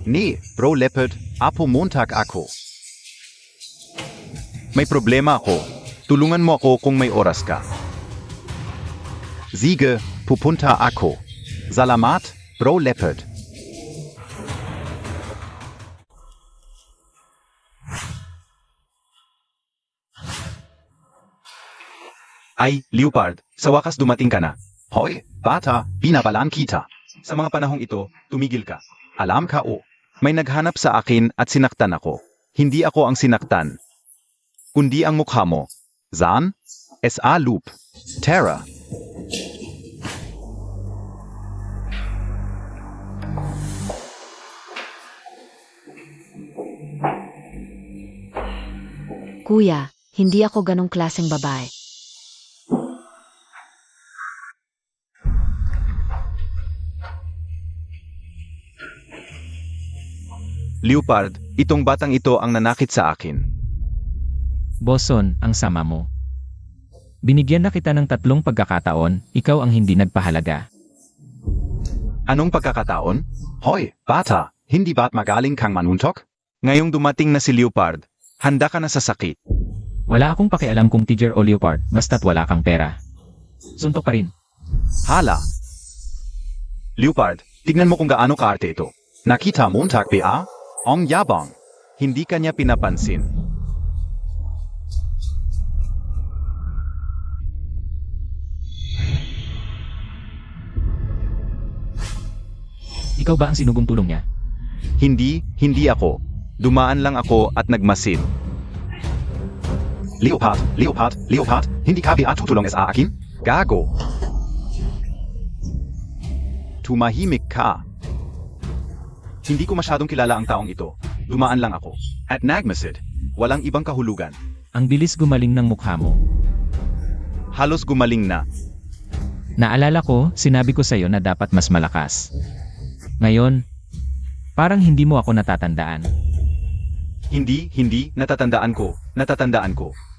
Ni, Bro Leopard, apo Montag ako. May problema ako. Tulungan mo ako kung may oras ka. Sige, pupunta ako. Salamat, Bro Leopard. Ay, Leopard, sa wakas dumating ka na. Hoy, bata, binabalaan kita. Sa mga panahong ito, tumigil ka. Alam ka may naghanap sa akin at sinaktan ako. Hindi ako ang sinaktan, kundi ang mukha mo. Zan? S.A. Loop. Terra. Kuya, hindi ako ganong klaseng babae. Leopard, itong batang ito ang nanakit sa akin. Boson, ang sama mo. Binigyan na kita ng 3 pagkakataon, ikaw ang hindi nagpahalaga. Anong pagkakataon? Hoy, bata, hindi ba't magaling kang manuntok? Ngayong dumating na si Leopard, handa ka na sa sakit. Wala akong pakialam kung Tiger o Leopard, basta't wala kang pera. Suntok pa rin. Hala! Leopard, tignan mo kung gaano kaarte ito. Nakita mo, ba? Ang yabang. Hindi kanya pinapansin. Ikaw ba ang sinugong tulong niya? Hindi ako. Dumaan lang ako at nagmasid. Leopard, hindi ka ba tutulong sa akin? Gago. Tumahimik ka. Hindi ko masyadong kilala ang taong ito. Dumaan lang ako. At nagmasid. Walang ibang kahulugan. Ang bilis gumaling ng mukha mo. Halos gumaling na. Naalala ko, sinabi ko sa'yo na dapat mas malakas. Ngayon, parang hindi mo ako natatandaan. Hindi, natatandaan ko.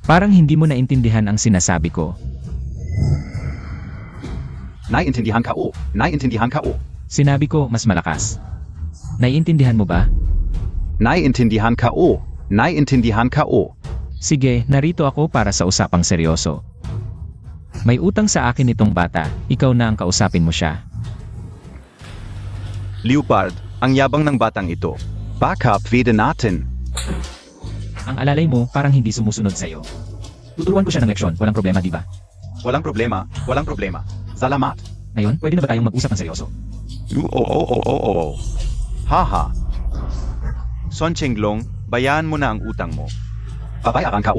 Parang hindi mo naintindihan ang sinasabi ko. Naiintindihan ka o. Sinabi ko, mas malakas. Naiintindihan mo ba? Naiintindihan ka o. Sige, narito ako para sa usapang seryoso. May utang sa akin itong bata, ikaw na ang kausapin mo siya. Leopard, ang yabang ng batang ito. Baka pwede natin. Ang alalay mo parang hindi sumusunod sa'yo. Tuturuan ko siya ng leksyon, walang problema di ba? Walang problema. Salamat. Ngayon, pwede na ba tayong mag-usap ng seryoso? Oo. Haha. Son Chenglong, bayaan mo na ang utang mo. Babayaran ka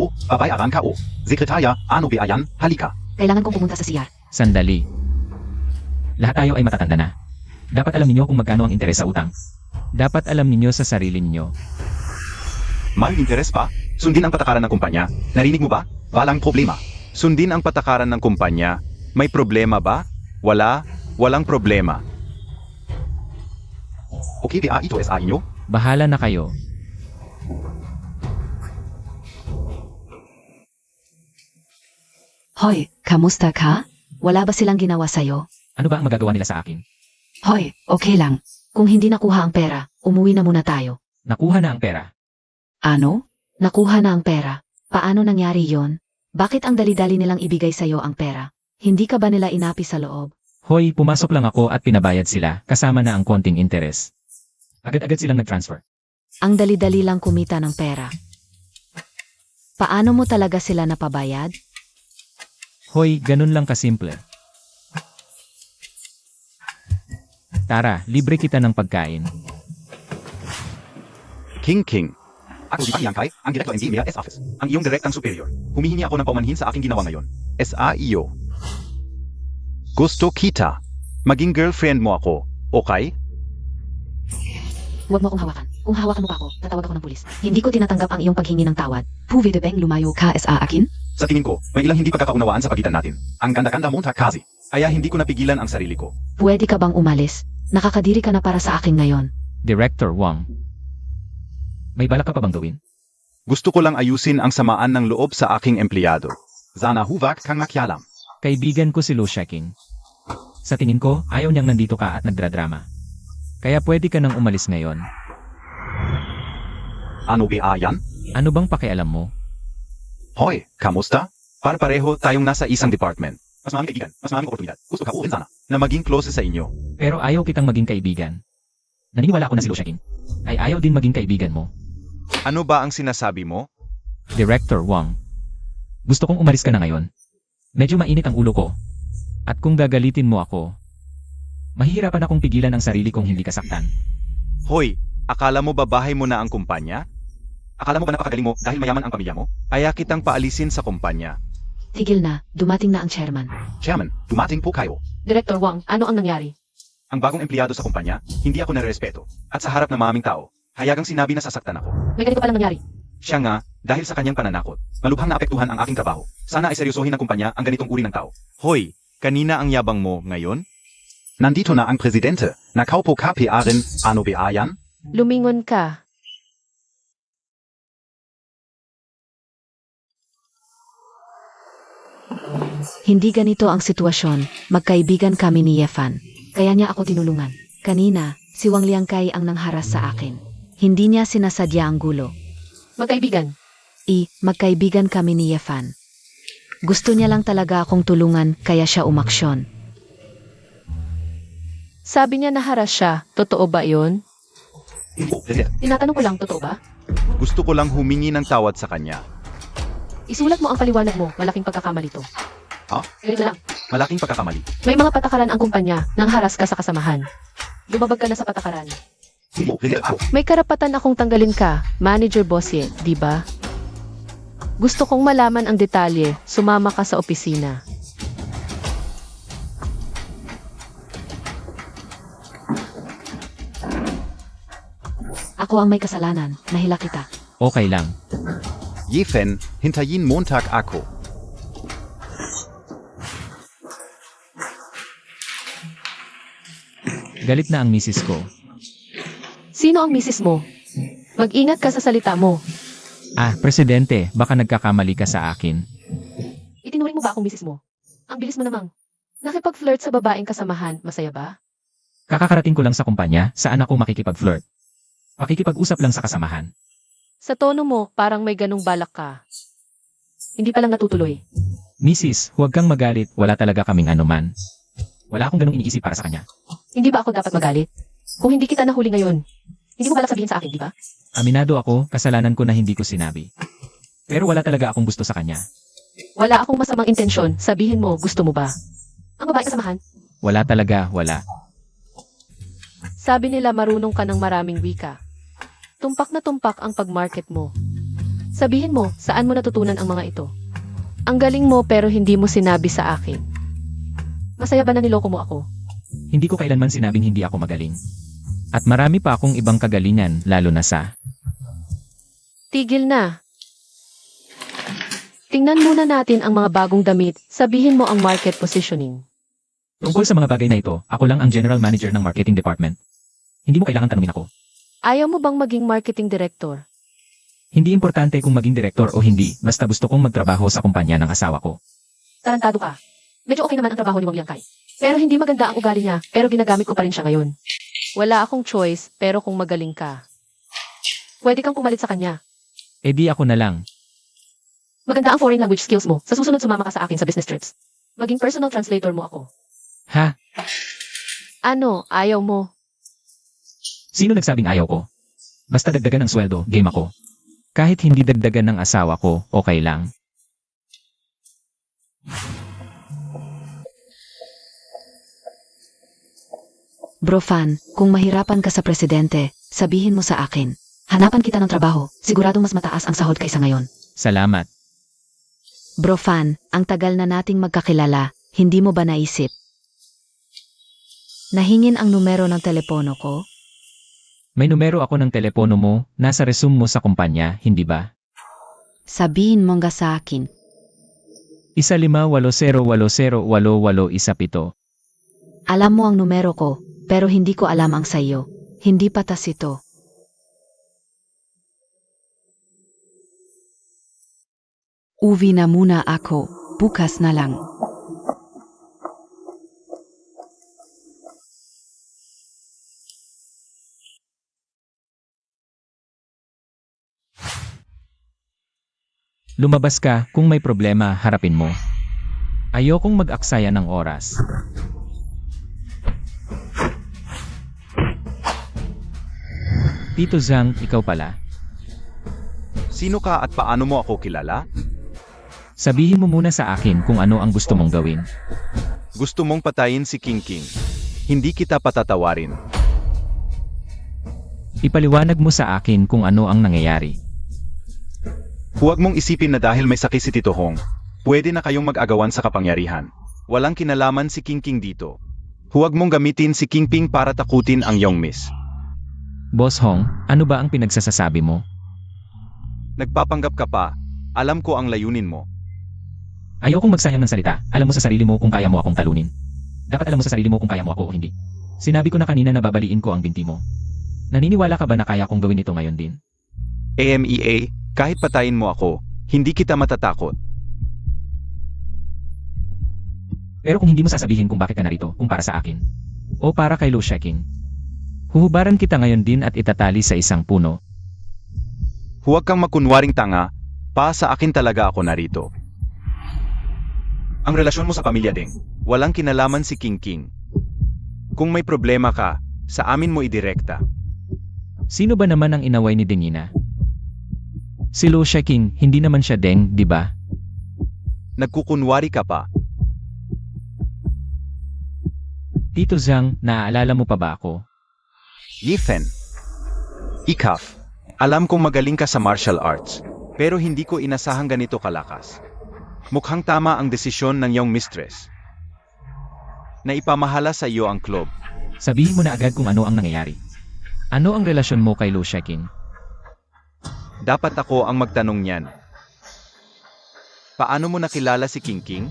o. Sekretarya, ano ba yan? Halika. Kailangan kong pumunta sa CR. Sandali. Lahat tayo ay matatanda na. Dapat alam ninyo kung magkano ang interes sa utang. Dapat alam ninyo sa sarili ninyo. May interes pa? Sundin ang patakaran ng kumpanya. Narinig mo ba? Walang problema. Sundin ang patakaran ng kumpanya. May problema ba? Walang problema. Okay ba ito sa inyo? Bahala na kayo. Hoy, kamusta ka? Wala ba silang ginawa sa'yo? Ano ba ang magagawa nila sa akin? Hoy, okay lang. Kung hindi nakuha ang pera, umuwi na muna tayo. Nakuha na ang pera. Ano? Nakuha na ang pera. Paano nangyari yon? Bakit ang dali-dali nilang ibigay sa'yo ang pera? Hindi ka ba nila inapi sa loob? Hoy, pumasok lang ako at pinabayad sila, kasama na ang konting interes. Agad-agad silang nag-transfer. Ang dali-dali lang kumita ng pera. Paano mo talaga sila napabayad? Hoy, ganun lang kasimple. Tara, libre kita ng pagkain. King. Ako si Yang Kai, ang direktor ng DMS office. Ang iyong direktang superior. Humihingi ako ng paumanhin sa aking ginawa ngayon. SAIO. Gusto kita. Maging girlfriend mo ako. Okay? Huwag mo akong hawakan. Kung hawakan mo pa ako, tatawag ako ng pulis. Hindi ko tinatanggap ang iyong paghingi ng tawad. Pwede bang lumayo ka sa akin? Sa tingin ko, may ilang hindi pagkakaunawaan sa pagitan natin. Ang ganda-ganda mo kasi. Kaya hindi ko napigilan ang sarili ko. Pwede ka bang umalis? Nakakadiri ka na para sa akin ngayon. Director Wang. May balak ka pa bang gawin? Gusto ko lang ayusin ang samaan ng loob sa aking empleyado. Sana huwag kang makialam. Kaibigan ko si Lo Sheking. Sa tingin ko, ayaw niyang nandito ka at nagdradrama. Kaya pwede ka nang umalis ngayon. Ano ba yan? Ano bang pakialam mo? Hoy, kamusta? Pareho tayong nasa isang department. Mas maraming kaibigan, mas maraming oportunidad. Gusto ka rin sana na maging close sa inyo. Pero ayaw kitang maging kaibigan. Naniniwala ako na si Lo Sheking ay ayaw din maging kaibigan mo. Ano ba ang sinasabi mo? Director Wang. Gusto kong umalis ka na ngayon. Medyo mainit ang ulo ko. At kung gagalitin mo ako, mahihirapan akong pigilan ang sarili kong hindi kasaktan. Hoy, akala mo ba bahay mo na ang kumpanya? Akala mo ba napakagaling mo dahil mayaman ang pamilya mo? Kaya kitang paalisin sa kumpanya. Tigil na, dumating na ang chairman. Chairman, dumating po kayo. Director Wang, ano ang nangyari? Ang bagong empleyado sa kumpanya, hindi ako narespeto. At sa harap ng maraming tao, hayagang sinabi na sasaktan ako. May ganito palang nangyari. Siya nga, dahil sa kanyang pananakot, malubhang naapektuhan ang aking trabaho. Sana ay seryosohin ng kumpanya ang ganitong uri ng tao. Hoy, kanina ang yabang mo ngayon? Nandito na ang presidente. Nakaupo ka rin, ano ba yan? Lumingon ka. Hindi ganito ang sitwasyon. Magkaibigan kami ni Yefan. Kaya niya ako tinulungan. Kanina, si Wang Liangkai ang nangharas sa akin. Hindi niya sinasadya ang gulo. Magkaibigan. Magkaibigan kami ni Yefan. Gusto niya lang talaga akong tulungan kaya siya umaksyon. Sabi niya naharas siya. Totoo ba yun? Tinatanong ko lang, totoo ba? Gusto ko lang humingi ng tawad sa kanya. Isulat mo ang paliwanag mo. Malaking pagkakamali to. Ha? Ganito lang. Malaking pagkakamali. May mga patakaran ang kumpanya nang haras ka sa kasamahan. Lumabag ka na sa patakaran. May karapatan akong tanggalin ka, Manager Bosye, di ba? Gusto kong malaman ang detalye, sumama ka sa opisina. Ako ang may kasalanan. Nahila kita. Okay lang. Yefen, hintayin Montag ako. Galit na ang misis ko. Sino ang misis mo? Mag-ingat ka sa salita mo. Presidente, baka nagkakamali ka sa akin. Itinuring mo ba akong misis mo? Ang bilis mo namang. Nakipag-flirt sa babaeng kasamahan, masaya ba? Kakakarating ko lang sa kumpanya, saan ako makikipag-flirt? Pakikipag-usap lang sa kasamahan. Sa tono mo, parang may ganong balak ka. Hindi pa lang natutuloy. Misis, huwag kang magalit, wala talaga kaming anuman. Wala akong ganong iniisip para sa kanya. Hindi ba ako dapat magalit? Kung hindi kita nahuli ngayon, hindi mo balak sabihin sa akin, di ba? Aminado ako, kasalanan ko na hindi ko sinabi. Pero wala talaga akong gusto sa kanya. Wala akong masamang intensyon, sabihin mo, gusto mo ba? Ang babae kasamahan? Wala talaga, wala. Sabi nila marunong ka ng maraming wika. Tumpak na tumpak ang pag-market mo. Sabihin mo, saan mo natutunan ang mga ito? Ang galing mo pero hindi mo sinabi sa akin. Masaya ba na niloko mo ako? Hindi ko kailanman sinabing hindi ako magaling. At marami pa akong ibang kagalingan, lalo na sa... Tigil na. Tingnan muna natin ang mga bagong damit, sabihin mo ang market positioning. Tungkol sa mga bagay na ito, ako lang ang general manager ng marketing department. Hindi mo kailangan tanungin ako. Ayaw mo bang maging marketing director? Hindi importante kung maging direktor o hindi, basta gusto kong magtrabaho sa kumpanya ng asawa ko. Tarantado ka. Medyo okay naman ang trabaho ni Wang Liangkai. Pero hindi maganda ang ugali niya, pero ginagamit ko pa rin siya ngayon. Wala akong choice, pero kung magaling ka, pwede kang pumalit sa kanya. Eh di ako na lang. Maganda ang foreign language skills mo. Sa susunod sumama ka sa akin sa business trips. Maging personal translator mo ako. Ha? Ano, ayaw mo? Sino nagsabing ayaw ko? Basta dagdagan ng sweldo, game ako. Kahit hindi dagdagan ng asawa ko, okay lang. Bro Fan, kung mahirapan ka sa presidente, sabihin mo sa akin. Hanapan kita ng trabaho, siguradong mas mataas ang sahod kaysa ngayon. Salamat. Bro Fan, ang tagal na nating magkakilala, hindi mo ba naisip? Nahingin ang numero ng telepono ko? May numero ako ng telepono mo, nasa resume mo sa kumpanya, hindi ba? Sabihin mo nga sa akin. 158080817. Alam mo ang numero ko, pero hindi ko alam ang sayo. Hindi patas ito. Uwi na muna ako, bukas na lang. Lumabas ka, kung may problema, harapin mo. Ayokong mag-aksaya ng oras. Tito Zhang, ikaw pala. Sino ka at paano mo ako kilala? Sabihin mo muna sa akin kung ano ang gusto mong gawin. Gusto mong patayin si King King. Hindi kita patatawarin. Ipaliwanag mo sa akin kung ano ang nangyayari. Huwag mong isipin na dahil may sakit si Tito Hong, pwede na kayong mag-agawan sa kapangyarihan. Walang kinalaman si King King dito. Huwag mong gamitin si King Ping para takutin ang Young Miss. Boss Hong, ano ba ang pinagsasasabi mo? Nagpapanggap ka pa. Alam ko ang layunin mo. Ayokong magsayang ng salita. Alam mo sa sarili mo kung kaya mo akong talunin. Dapat alam mo sa sarili mo kung kaya mo ako o hindi. Sinabi ko na kanina na babaliin ko ang binti mo. Naniniwala ka ba na kaya kong gawin ito ngayon din? AMEA, kahit patayin mo ako, hindi kita matatakot. Pero kung hindi mo sasabihin kung bakit ka narito, kung para sa akin, o para kay Lo Sheking, huhubaran kita ngayon din at itatali sa isang puno. Huwag kang makunwaring tanga, sa akin talaga ako narito. Ang relasyon mo sa pamilya Deng, walang kinalaman si King King. Kung may problema ka, sa amin mo idirekta. Sino ba naman ang inaway ni Dengina? Si Lo Sheking, hindi naman siya Deng, di ba? Nagkukunwari ka pa. Tito Zhang, naaalala mo pa ba ako? Yifen. Ikaf. Alam kong magaling ka sa martial arts, pero hindi ko inasahang ganito kalakas. Mukhang tama ang desisyon ng iyong mistress na ipamahala sa iyo ang club. Sabihin mo na agad kung ano ang nangyayari. Ano ang relasyon mo kay Lo Sheking? Dapat ako ang magtanong niyan. Paano mo nakilala si King King?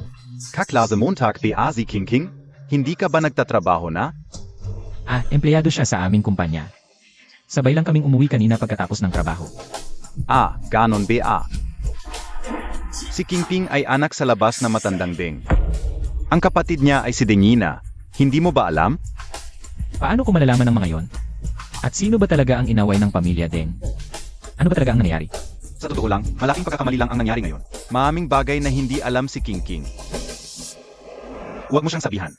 Kakla sa Montag si King King? Hindi ka ba nagtatrabaho na? Empleyado siya sa aming kumpanya. Sabay lang kaming umuwi kanina pagkatapos ng trabaho. Ganon ba? Si King King ay anak sa labas na matandang Deng. Ang kapatid niya ay si Dengina. Hindi mo ba alam? Paano ko malalaman ang mga yon? At sino ba talaga ang inaway ng pamilya Deng? Ano ba talaga ang nangyayari? Sa totoo lang, malaking pagkakamali lang ang nangyari ngayon. Maraming bagay na hindi alam si King King. Huwag mo siyang sabihan.